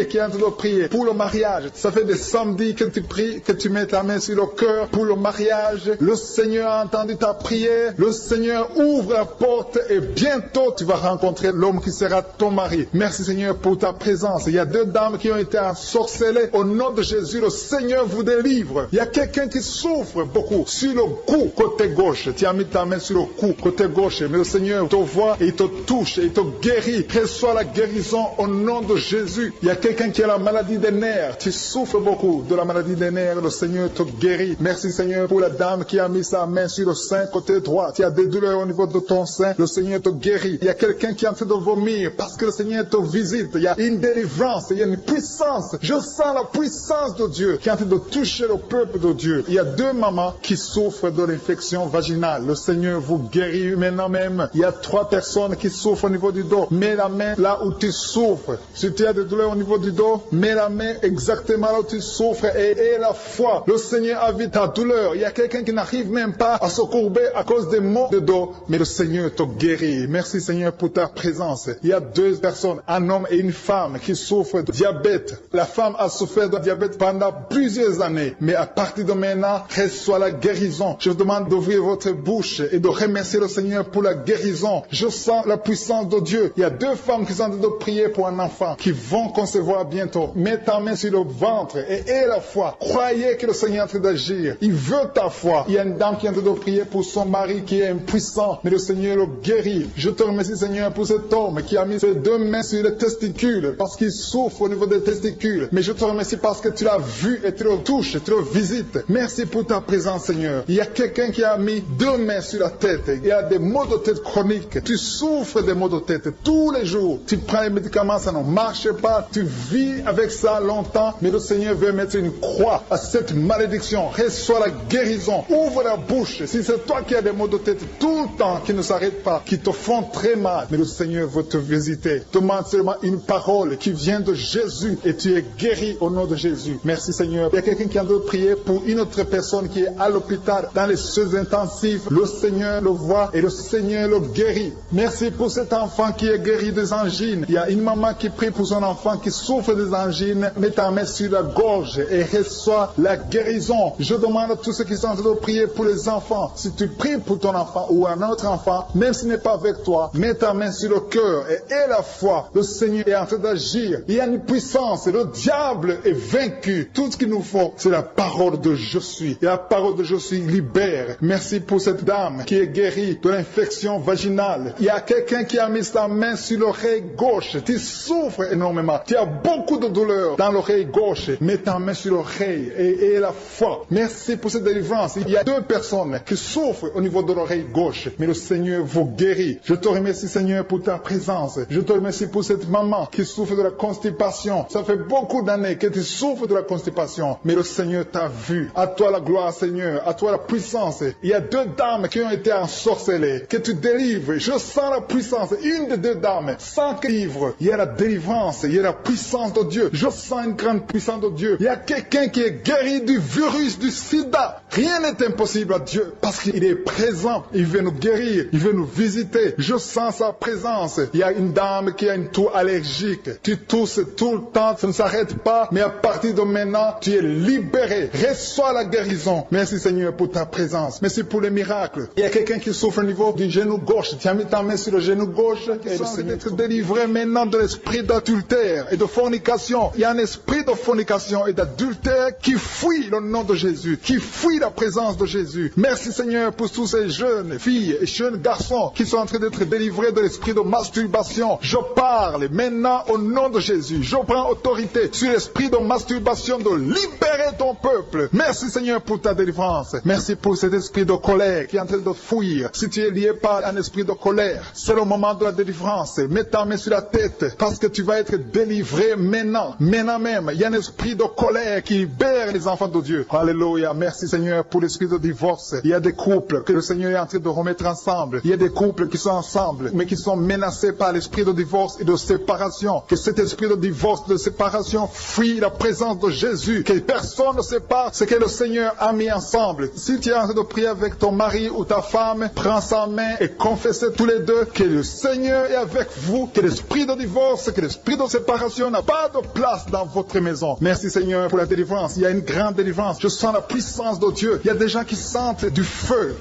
qui est en train de prier pour le mariage. Ça fait des samedis que tu pries, que tu mets ta main sur le cœur pour le mariage. Le Seigneur a entendu ta prière. Le Seigneur ouvre la porte et bientôt tu vas rencontrer l'homme qui sera ton mari. Merci Seigneur pour ta présence. Il y a deux dames qui ont été ensorcelées. Au nom de Jésus, le Seigneur vous délivre. Il y a quelqu'un qui souffre beaucoup sur le cou, côté gauche. Tu as mis ta main sur le cou, côté gauche. Mais le Seigneur te voit et il te touche et il te guérit. Reçois la guérison au nom de Jésus. Il y a quelqu'un qui a la maladie des nerfs. Tu souffres beaucoup de la maladie des nerfs. Le Seigneur te guérit. Merci Seigneur pour la dame qui a mis sa main sur le sein côté droit. Tu as des douleurs au niveau de ton sein. Le Seigneur te guérit. Il y a quelqu'un qui est en train de vomir parce que le Seigneur te visite. Il y a une délivrance. Il y a une puissance. Je sens la puissance de Dieu qui est en train de toucher le peuple de Dieu. Il y a deux mamans qui souffrent de l'infection vaginale. Le Seigneur vous guérit maintenant même. Il y a 3 personnes qui souffrent au niveau du dos. Mets la main là où tu souffres. Si tu as des douleurs au niveau du dos, mets la main exactement là où tu souffres et aie la foi. Le Seigneur a vu ta douleur. Il y a quelqu'un qui n'arrive même pas à se courber à cause des maux de dos. Mais le Seigneur te guérit. Merci Seigneur pour ta présence. Il y a 2 personnes, un homme et une femme qui souffrent de diabète. La femme a souffert de diabète pendant plusieurs années. Mais à partir de maintenant, reçoit la guérison. Je vous demande d'ouvrir votre bouche et de remercier le Seigneur pour la guérison. Je sens la puissance de Dieu. Il y a 2 femmes qui sont en train de prier pour un enfant qui vont concevoir bientôt. Mets ta main sur le ventre et aie la foi. Croyez que le Seigneur est en train d'agir. Il veut ta foi. Il y a une dame qui est en train de prier pour son mari qui est impuissant, mais le Seigneur le guérit. Je te remercie Seigneur pour cet homme qui a mis ses 2 mains sur les testicules parce qu'il souffre au niveau des testicules. Mais je te remercie parce que tu l'as vu et tu le touches, tu le visites. Merci pour ta présence Seigneur. Il y a quelqu'un qui a mis 2 mains sur la tête. Il y a des maux de tête chroniques. Tu souffres des maux de tête tous les jours. Tu prends les médicaments, ça ne marche pas. Tu vis avec ça longtemps, mais le Seigneur veut mettre une croix à cette malédiction. Reçois la guérison. Ouvre la bouche. Si c'est toi qui as des maux de tête tout le temps, qui ne s'arrêtent pas, qui te font très mal, mais le Seigneur veut te visiter. Demande seulement une parole qui vient de Jésus et tu es guéri au nom de Jésus. Merci Seigneur. Il y a quelqu'un qui a de prier pour une autre personne qui est à l'hôpital dans les soins intensifs. Le Seigneur le voit et le Seigneur le guérit. Merci pour cet enfant qui est guéri des angines. Il y a une maman qui prie pour son enfant qui souffre des angines. Mets ta main sur la gorge et reçois la guérison. Je demande à tous ceux qui sont en train de prier pour les enfants. Si tu pries pour ton enfant ou un autre enfant, même s'il n'est pas avec toi, mets ta main sur le cœur et aie la foi. Le Seigneur est en train d'agir. Il y a une puissance. Le diable est vaincu. Tout ce qu'il nous faut, c'est la parole de je suis. Et la parole de je suis libère. Merci pour cette dame qui est guérie de l'infection vaginale. Il y a quelqu'un qui a mis sa main sur l'oreille gauche. Tu souffres énormément. énormément. Tu as beaucoup de douleur dans l'oreille gauche. Mets ta main sur l'oreille et la foi. Merci pour cette délivrance. Il y a 2 personnes qui souffrent au niveau de l'oreille gauche, mais le Seigneur vous guérit. Je te remercie, Seigneur, pour ta présence. Je te remercie pour cette maman qui souffre de la constipation. Ça fait beaucoup d'années que tu souffres de la constipation, mais le Seigneur t'a vu. À toi la gloire, Seigneur. À toi la puissance. Il y a 2 dames qui ont été ensorcelées. Que tu délivres. Je sens la puissance. Une des 2 dames, sans livre. Il y a la délivrance. Il y a la puissance de Dieu. Je sens une grande puissance de Dieu. Il y a quelqu'un qui est guéri du virus du sida. Rien n'est impossible à Dieu parce qu'il est présent. Il veut nous guérir. Il veut nous visiter. Je sens sa présence. Il y a une dame qui a une toux allergique. Tu tousses tout le temps. Ça ne s'arrête pas. Mais à partir de maintenant, tu es libéré. Reçois la guérison. Merci Seigneur pour ta présence. Merci pour les miracles. Il y a quelqu'un qui souffre au niveau du genou gauche. Tu as mis ta main sur le genou gauche. Et le Seigneur être délivré maintenant de l'esprit d'adultère et de fornication. Il y a un esprit de fornication et d'adultère qui fuit le nom de Jésus, qui fuit la présence de Jésus. Merci Seigneur pour tous ces jeunes filles et jeunes garçons qui sont en train d'être délivrés de l'esprit de masturbation. Je parle maintenant au nom de Jésus. Je prends autorité sur l'esprit de masturbation de libérer ton peuple. Merci Seigneur pour ta délivrance. Merci pour cet esprit de colère qui est en train de fuir. Si tu es lié par un esprit de colère, c'est le moment de la délivrance. Mets ta main sur la tête parce que tu vas être délivré maintenant. Maintenant même, il y a un esprit de colère qui libère les enfants de Dieu. Alléluia. Merci Seigneur pour l'esprit de divorce. Il y a des couples que le Seigneur est en train de remettre ensemble. Il y a des couples qui sont ensemble mais qui sont menacés par l'esprit de divorce et de séparation. Que cet esprit de divorce, de séparation fuit la présence de Jésus. Que personne ne sépare ce que le Seigneur a mis ensemble. Si tu es en train de prier avec ton mari ou ta femme, prends sa main et confessez tous les deux que le Seigneur est avec vous, que l'esprit de divorce, que l'esprit de séparation n'a pas de place dans votre maison. Merci Seigneur pour la délivrance. Il y a une grande délivrance. Je sens la puissance de Dieu. Il y a des gens qui sentent du feu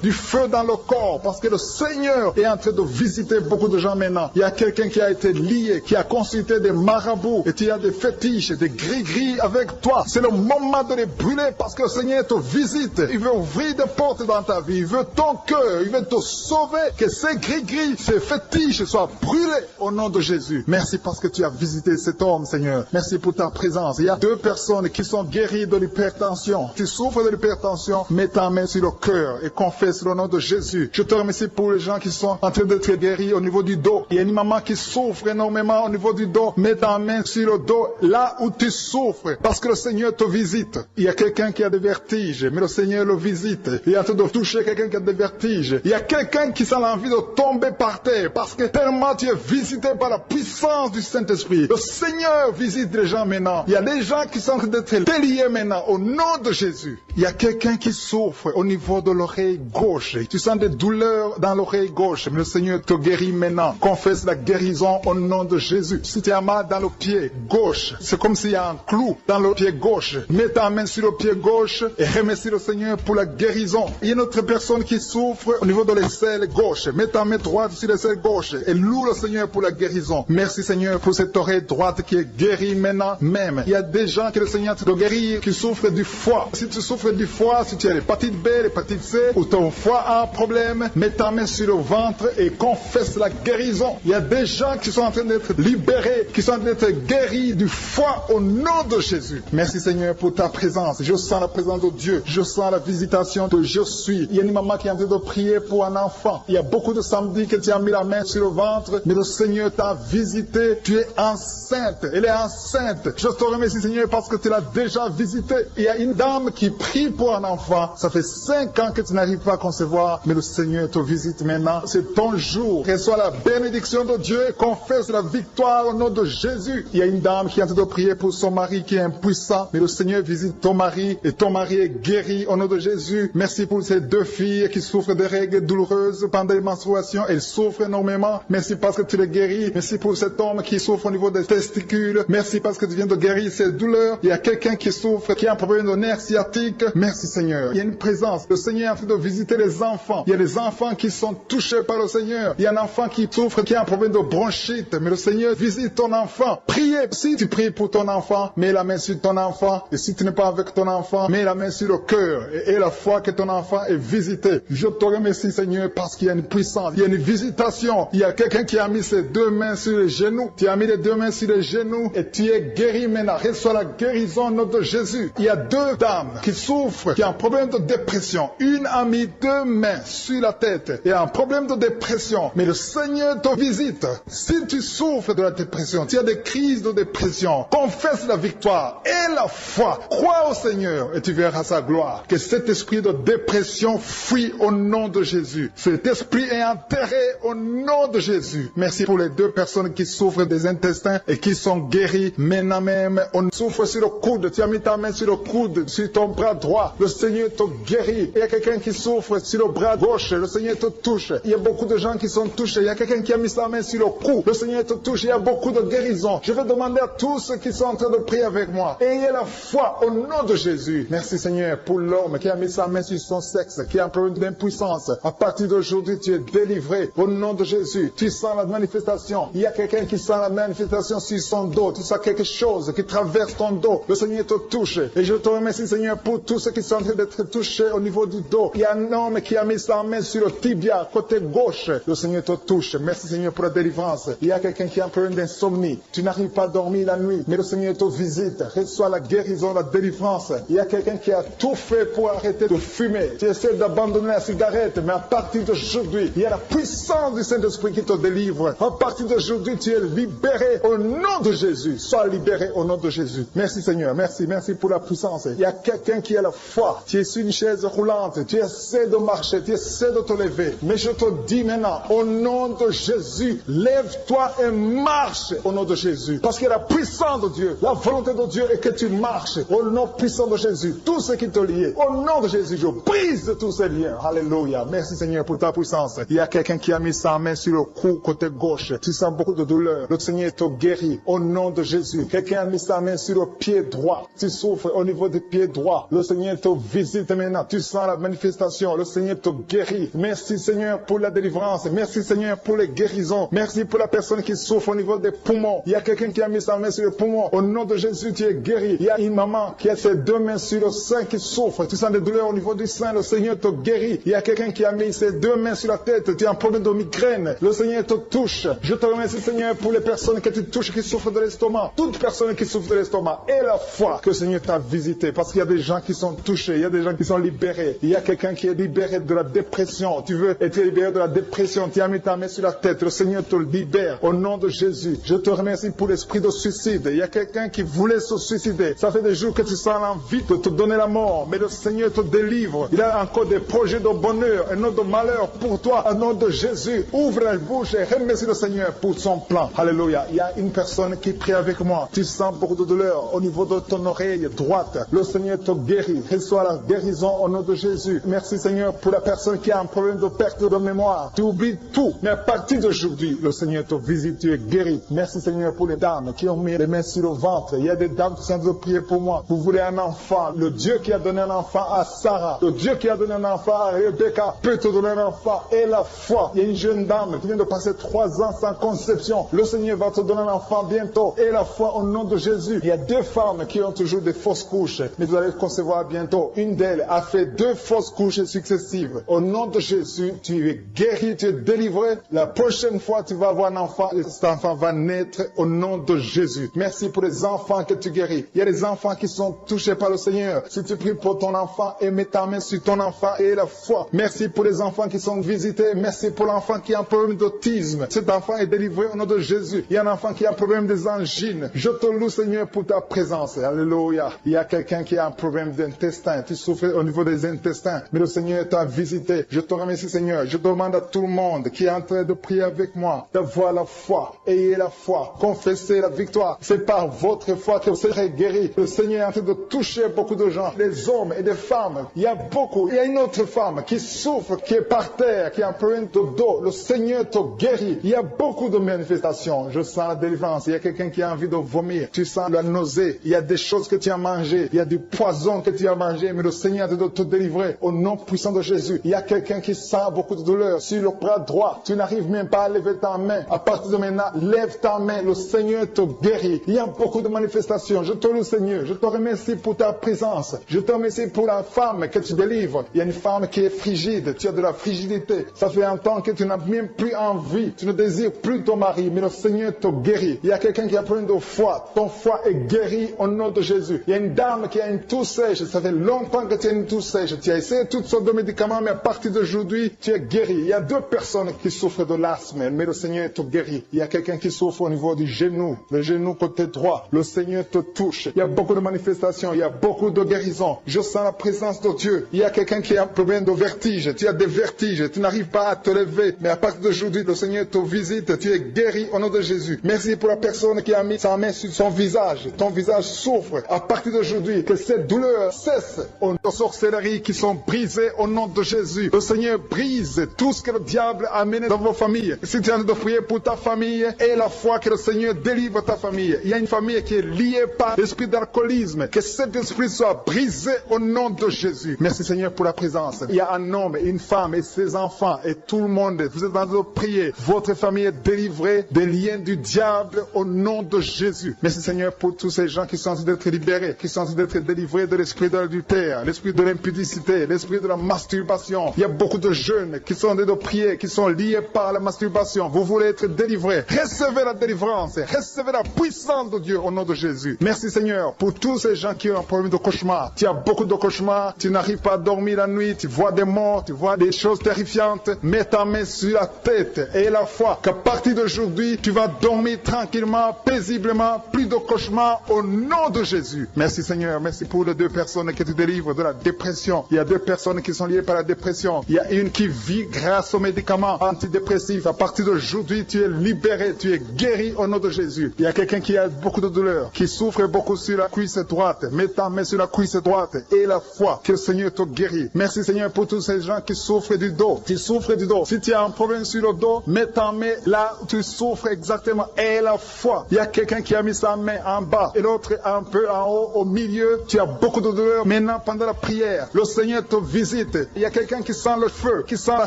dans le corps parce que le Seigneur est en train de visiter beaucoup de gens maintenant. Il y a quelqu'un qui a été lié, qui a consulté des marabouts et tu as des fétiches, des gris-gris avec toi. C'est le moment de les brûler parce que le Seigneur te visite. Il veut ouvrir des portes dans ta vie. Il veut ton cœur. Il veut te sauver. Que ces gris-gris, ces fétiches soient brûlés au nom de Jésus. Merci parce que tu as visité cet homme, Seigneur. Merci pour ta présence. Il y a 2 personnes qui sont guéries de l'hypertension. Tu souffres de l'hypertension, mets ta main sur le cœur et confesse le nom de Jésus. Je te remercie pour les gens qui sont en train d'être guéris au niveau du dos. Il y a une maman qui souffre énormément au niveau du dos. Mets ta main sur le dos là où tu souffres parce que le Seigneur te visite. Il y a quelqu'un qui a des vertiges, mais le Seigneur le visite. Il est en train de toucher quelqu'un qui a des vertiges. Il y a quelqu'un qui sent l'envie de tomber par terre parce que tellement tu es visité par la puissance du Saint-Esprit. Le Seigneur visite les gens maintenant. Il y a des gens qui sont en train d'être déliés maintenant au nom de Jésus. Il y a quelqu'un qui souffre au niveau de l'oreille gauche. Tu sens des douleurs dans l'oreille gauche, mais le Seigneur te guérit maintenant. Confesse la guérison au nom de Jésus. Si tu as mal dans le pied gauche, c'est comme s'il y a un clou dans le pied gauche. Mets ta main sur le pied gauche et remercie le Seigneur pour la guérison. Il y a une autre personne qui souffre au niveau de l'aisselle gauche. Mets ta main droite sur l'aisselle gauche et loue le Seigneur pour la guérison. Merci Seigneur pour cette oreille droite qui est guérie maintenant même. Il y a des gens que le Seigneur te guérit qui souffrent du foie. Si tu souffres du foie, si tu as l'hépatite B, l'hépatite C ou ton foie a un problème, mets ta main sur le ventre et confesse la guérison. Il y a des gens qui sont en train d'être libérés, qui sont en train d'être guéris du foie au nom de Jésus. Merci Seigneur pour ta présence. Je sens la présence de Dieu. Je sens la visitation de je suis. Il y a une maman qui est en train de prier pour un enfant. Il y a beaucoup de samedis que tu as mis la main sur le ventre, mais le Seigneur t'a visité. Tu es enceinte. Elle est enceinte. Je te remercie Seigneur parce que tu l'as déjà visité. Il y a une dame qui prie pour un enfant. Ça fait 5 ans que tu n'arrives pas à concevoir, mais le Seigneur te visite maintenant. C'est ton jour. Reçois la bénédiction de Dieu et confesse la victoire au nom de Jésus. Il y a une dame qui est en train de prier pour son mari qui est impuissant, mais le Seigneur visite ton mari et ton mari est guéri au nom de Jésus. Merci pour ces 2 filles qui souffrent de règles douloureuses pendant les menstruations. Elles souffrent énormément. Merci parce que tu les guéris. Merci pour cet homme qui souffre au niveau des testicules. Merci parce que tu viens de guérir ces douleurs. Il y a quelqu'un qui souffre, qui a un problème de nerf sciatique. Merci Seigneur. Il y a une présence. Le Seigneur est en train de visiter les enfants. Il y a des enfants qui sont touchés par le Seigneur. Il y a un enfant qui souffre, qui a un problème de bronchite. Mais le Seigneur visite ton enfant. Priez. Si tu pries pour ton enfant, mets la main sur ton enfant. Et si tu n'es pas avec ton enfant, mets la main sur le cœur. Et la foi que ton enfant est visité. Je te remercie Seigneur parce qu'il y a une puissance. Il y a une visitation. Il y a quelqu'un qui a mis ses 2 mains sur les genoux. Tu as mis les 2 mains main sur les genoux et tu es guéri maintenant. Reçois la guérison au nom de Jésus. Il y a 2 dames qui souffrent, qui ont un problème de dépression. Une a mis 2 mains sur la tête et a un problème de dépression. Mais le Seigneur te visite. Si tu souffres de la dépression, tu as des crises de dépression, confesse la victoire et la foi. Crois au Seigneur et tu verras sa gloire. Que cet esprit de dépression fuit au nom de Jésus. Cet esprit est enterré au nom de Jésus. Merci pour les 2 personnes qui souffrent des intestins et qui sont guéries maintenant même. On souffre sur le coude. Tu as mis ta main sur le coude, sur ton bras droit. Le Seigneur te guérit. Il y a quelqu'un qui souffre sur le bras gauche. Le Seigneur te touche. Il y a beaucoup de gens qui sont touchés. Il y a quelqu'un qui a mis sa main sur le cou. Le Seigneur te touche. Il y a beaucoup de guérisons. Je vais demander à tous ceux qui sont en train de prier avec moi. Ayez la foi au nom de Jésus. Merci Seigneur pour l'homme qui a mis sa main sur son sexe, qui a un problème d'impuissance. À partir d'aujourd'hui, tu es délivré au nom de Jésus. Tu sens la manifestation. Il y a quelqu'un qui sent la manifestation sur son dos. Tu sens quelque chose qui traverse ton dos. Le Seigneur te touche. Et je te remercie Seigneur pour tous ceux qui sont en train d'être touchés au niveau du dos. Il y a un homme qui a mis sa main sur le tibia, côté gauche. Le Seigneur te touche. Merci Seigneur pour la délivrance. Il y a quelqu'un qui a un problème d'insomnie. Tu n'arrives pas à dormir la nuit, mais le Seigneur te visite. Reçois la guérison, la délivrance. Il y a quelqu'un qui a tout fait pour arrêter de fumer. Tu essaies d'abandonner la cigarette, mais à partir d'aujourd'hui, il y a la puissance du Saint-Esprit qui te délivre. À partir d'aujourd'hui, tu es libéré au nom de Jésus. Sois libéré au nom de Jésus. Merci Seigneur. Merci pour la puissance. Il y a quelqu'un qui a la foi. Tu es sur une chaise roulante. Tu essaies de marcher. Tu essaies de te lever. Mais je te dis maintenant, au nom de Jésus, lève-toi et marche au nom de Jésus. Parce qu'il y a la puissance de Dieu. La volonté de Dieu est que tu marches au nom puissant de Jésus. Tout ce qui te lie, au nom de Jésus, je brise tous ces liens. Alléluia. Merci Seigneur pour ta puissance. Il y a quelqu'un qui a mis sa main sur le cou côté gauche. Tu sens beaucoup de douleur. Le Seigneur te guérit au nom de Jésus. Quelqu'un a mis sa main sur le pied droit. Tu souffres au niveau du pied droit. Le Seigneur te visite maintenant. Tu sens la manifestation. Le Seigneur te guérit. Merci Seigneur pour la délivrance. Merci Seigneur pour les guérisons. Merci pour la personne qui souffre au niveau des poumons. Il y a quelqu'un qui a mis sa main sur le poumon. Au nom de Jésus, tu es guéri. Il y a une maman qui a ses 2 mains sur le sein qui souffre. Tu sens des douleurs au niveau du sein. Le Seigneur te guérit. Il y a quelqu'un qui a mis ses 2 mains sur la tête. Tu as un problème de migraine. Le Seigneur te touche. Je te remercie Seigneur pour les personnes que tu touches qui souffrent de l'estomac. Toute personne qui souffre de l'estomac. Et la foi que le Seigneur t'a visité. Parce qu'il y a des gens qui sont touchés. Il y a des gens qui sont libérés. Il y a quelqu'un qui est libéré de la dépression. Tu veux être libéré de la dépression. Tu as mis ta main sur la tête. Le Seigneur te libère. Au nom de Jésus. Je te remercie pour l'esprit de suicide. Il y a quelqu'un qui voulait se suicider. Ça fait des jours que tu sens l'envie de te donner la mort. Mais le Seigneur te délivre. Il a encore des projets de bonheur et non de malheur pour toi. Au nom de Jésus. Ouvre la bouche et remercie le Seigneur pour son plan. Alléluia. Il y a une personne qui prie avec moi. Tu sens beaucoup de douleur au niveau de ton oreille droite. Le Seigneur te guérit. Reçois la guérison au nom de Jésus. Merci Seigneur pour la personne qui a un problème de perte de mémoire. Tu oublies tout. Mais à partir d'aujourd'hui, le Seigneur te visite. Tu es guéri. Merci Seigneur pour les dames qui ont mis les mains sur le ventre. Il y a des dames qui sont en train de prier pour moi. Vous voulez un enfant. Le Dieu qui a donné un enfant à Sarah. Le Dieu qui a donné un enfant à Rebecca peut te donner un enfant. Et la foi. Il y a une jeune dame qui vient de passer 3 ans sans conception. Le Seigneur va te donner un enfant bientôt. Et la foi au nom de Jésus. Il y a 2 femmes qui ont toujours des fausses couches. Mais vous allez concevoir bientôt. Une d'elles a fait 2 fausses couches successives. Au nom de Jésus, tu es guéri, tu es délivré. La prochaine fois, tu vas avoir un enfant. Et cet enfant va naître au nom de Jésus. Merci pour les enfants que tu guéris. Il y a des enfants qui sont touchés par le Seigneur. Si tu pries pour ton enfant et mets ta main sur ton enfant et la foi. Merci pour les enfants qui sont visités. Merci pour l'enfant qui a un problème d'autisme. Cet enfant est délivré au nom de Jésus. Il y a un enfant qui a un problème des angines. Je te loue Seigneur pour ta présence. Alléluia. Il y a quelqu'un qui a un problème d'intestin. Tu souffres au niveau des intestins. Mais le Seigneur t'a visité. Je te remercie Seigneur. Je demande à tout le monde qui est en train de prier avec moi d'avoir la foi. Ayez la foi. Confessez la victoire. C'est par votre foi que vous serez guéris. Le Seigneur est en train de toucher beaucoup de gens. Des hommes et des femmes. Il y a beaucoup. Il y a une autre femme qui souffre, qui est par terre, qui a un problème de dos. Le Seigneur te guérit. Il y a beaucoup de manifestations. Je sens la délivrance. Il y a quelqu'un qui a envie de vomir. Tu sens la nausée. Il y a des choses que tu as mangées. Il y a du poison que tu as mangé. Mais le Seigneur est en train de te délivrer. Au nom puissant de Jésus. Il y a quelqu'un qui sent beaucoup de douleur sur le bras droit. Tu n'arrives même pas à lever ta main. À partir de maintenant, lève ta main. Le Seigneur te guérit. Il y a beaucoup de manifestations. Je te loue Seigneur. Je te remercie pour ta présence. Je te remercie pour la femme que tu délivres. Il y a une femme qui est frigide. Tu as de la frigidité. Ça fait un temps que tu n'as même plus envie. Tu ne désires plus ton mari. Mais le Seigneur te guérit. guéri. Il y a quelqu'un qui a problème de foie. Ton foie est guéri au nom de Jésus. Il y a une dame qui a une toux sèche. Ça fait longtemps que tu as une toux sèche. Tu as essayé toutes sortes de médicaments, mais à partir d'aujourd'hui, tu es guéri. Il y a 2 personnes qui souffrent de l'asthme, mais le Seigneur te guérit. Il y a quelqu'un qui souffre au niveau du genou, le genou côté droit. Le Seigneur te touche. Il y a beaucoup de manifestations, il y a beaucoup de guérisons. Je sens la présence de Dieu. Il y a quelqu'un qui a un problème de vertige. Tu as des vertiges, tu n'arrives pas à te lever. Mais à partir d'aujourd'hui, le Seigneur te visite. Tu es guéri au nom de Jésus. Merci pour la personne qui a mis sa main sur son visage. Ton visage souffre. À partir d'aujourd'hui, que cette douleur cesse. Aux sorcelleries qui sont brisées au nom de Jésus. Le Seigneur brise tout ce que le diable a amené dans vos familles. Si tu es en train de prier pour ta famille, et la foi que le Seigneur délivre ta famille. Il y a une famille qui est liée par l'esprit d'alcoolisme. Que cet esprit soit brisé au nom de Jésus. Merci Seigneur pour la présence. Il y a un homme, une femme et ses enfants et tout le monde. Vous êtes en train de prier. Votre famille est délivrée des liens du diable au nom de Jésus. Merci Seigneur pour tous ces gens qui sont en train d'être libérés, qui sont en train d'être délivrés de l'esprit de l'adultère, l'esprit de l'impudicité, l'esprit de la masturbation. Il y a beaucoup de jeunes qui sont en train de prier, qui sont liés par la masturbation. Vous voulez être délivrés. Recevez la délivrance. Recevez la puissance de Dieu au nom de Jésus. Merci Seigneur pour tous ces gens qui ont un problème de cauchemar. Tu as beaucoup de cauchemars, tu n'arrives pas à dormir la nuit, tu vois des morts, tu vois des choses terrifiantes. Mets ta main sur la tête et la foi qu'à partir d'aujourd'hui, tu vas dormir tranquillement, paisiblement, plus de cauchemars au nom de Jésus. Merci Seigneur, merci pour les 2 personnes qui te délivrent de la dépression. Il y a 2 personnes qui sont liées par la dépression. Il y a une qui vit grâce aux médicaments antidépressifs. À partir d'aujourd'hui, tu es libéré, tu es guéri au nom de Jésus. Il y a quelqu'un qui a beaucoup de douleur, qui souffre beaucoup sur la cuisse droite. Mets ta main sur la cuisse droite et la foi que le Seigneur te guérit. Merci Seigneur pour tous ces gens qui souffrent du dos. Tu souffres du dos. Si tu as un problème sur le dos, mets ta main là où tu souffres exactement et la foi. Il y a quelqu'un qui a mis sa main en bas et l'autre un peu en haut, au milieu. Tu as beaucoup de douleur. Maintenant, pendant la prière, le Seigneur te visite. Il y a quelqu'un qui sent le feu, qui sent la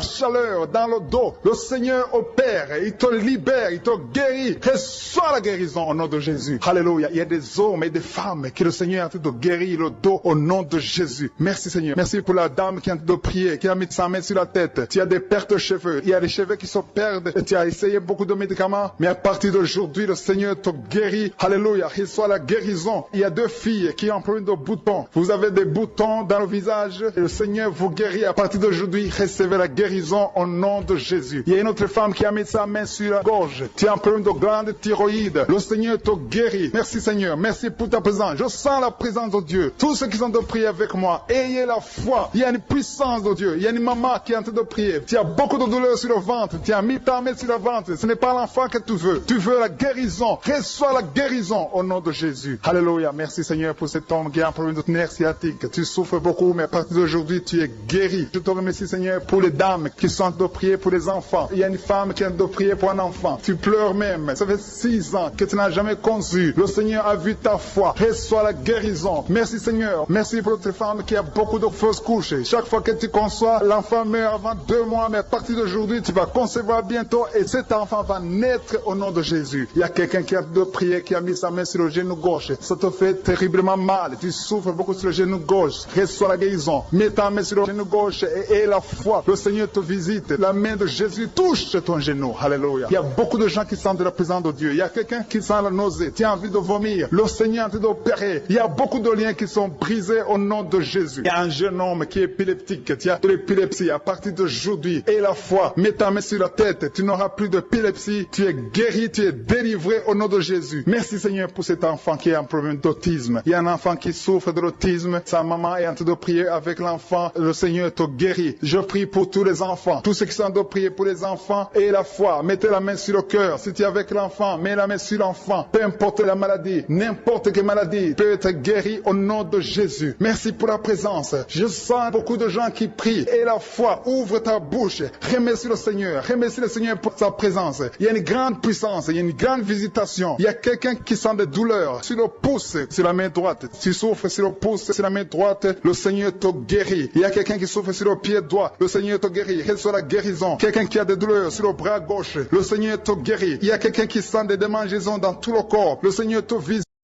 chaleur dans le dos. Le Seigneur opère. Il te libère, il te guérit. Reçois la guérison au nom de Jésus. Alléluia. Il y a des hommes et des femmes que le Seigneur est en train de guérir le dos au nom de Jésus. Merci Seigneur. Merci pour la dame qui est en train de prier, qui a mis sa main sur la tête. Tu as des pertes de cheveux. Il y a des cheveux qui se perdent. Et tu as essayé beaucoup de médicaments. Mais à partir d'aujourd'hui, le Seigneur te guérit. Alléluia. Reçois la guérison. Il y a 2 filles qui ont un problème de boutons. Vous avez des boutons dans le visage. Et le Seigneur vous guérit. À partir d'aujourd'hui, recevez la guérison au nom de Jésus. Il y a une autre femme qui a mis sa main sur la gorge. Tu as un problème de glande thyroïde. Le Seigneur te guérit. Merci Seigneur. Merci pour ta présence. Je sens la présence de Dieu. Tous ceux qui sont de prier avec moi, ayez la foi. Il y a une puissance de Dieu. Il y a une maman qui est en train de prier. Tu as beaucoup de douleur sur le ventre. Tu as mis ta main sur le ventre. Ce n'est pas l'enfant que tu veux. Tu veux la guérison. Reçois la guérison au nom de Jésus. Alléluia. Merci Seigneur pour cet homme qui a un problème de nerf sciatique. Tu souffres beaucoup, mais à partir d'aujourd'hui, tu es guéri. Je te remercie Seigneur pour les dames qui sont en train de prier pour les enfants. Il y a une femme qui est en train de prier pour un enfant. Tu pleures même. Ça fait 6 ans que tu n'as jamais conçu. Le Seigneur a vu ta foi. Reçois la guérison. Merci Seigneur. Merci pour notre femme qui a beaucoup de fausses couches. Chaque fois que tu conçois, l'enfant meurt avant 2 mois, mais à partir d'aujourd'hui, tu vas concevoir bientôt et cet enfant va naître au nom de Jésus. Il y a quelqu'un qui a de prier, qui a mis sa main sur le genou gauche. Ça te fait terriblement mal. Tu souffres beaucoup sur le genou gauche. Reçois la guérison. Mets ta main sur le genou gauche et la foi. Le Seigneur te visite. La main de Jésus touche ton genou. Alléluia. Il y a beaucoup de gens qui sentent la présence de Dieu. Il y a quelqu'un qui sent la nausée. Tu as envie de vomir. Le Seigneur est en train d'opérer. Il y a beaucoup de liens qui sont brisés au nom de Jésus. Il y a un jeune homme qui est épileptique. Tu as de l'épilepsie à partir d'aujourd'hui. Et la foi. Mets ta main sur la tête. Tu n'auras plus d'épilepsie. Tu es guéri. Tu es délivré au nom de Jésus. Merci Seigneur pour cet enfant qui a un problème d'autisme. Il y a un enfant qui souffre de l'autisme. Sa maman est en train de prier avec l'enfant. Le Seigneur te guérit. Je prie pour tous les enfants. Tous ceux qui sont en train de prier pour les enfants et la foi. Mettez la main sur le cœur. Si tu es avec l'enfant, mets la main sur l'enfant. Peu importe la maladie, n'importe quelle maladie peut être guérie au nom de Jésus. Merci pour la présence. Je sens beaucoup de gens qui prient. Et la foi, ouvre ta bouche. Remercie le Seigneur. Remercie le Seigneur pour sa présence. Il y a une grande puissance. Il y a une grande visitation. Il y a quelqu'un qui sent des douleurs sur le pouce, sur la main droite. Tu souffres sur le pouce, sur la main droite. Le Seigneur te guérit. Il y a quelqu'un qui souffre sur le pied droit. Le Seigneur te guérit. Reçois la guérison. Quelqu'un qui a des douleurs sur le bras gauche. Le Seigneur te guérit. Il y a quelqu'un qui sent des démangeaisons dans tout le corps. Le Seigneur te visite.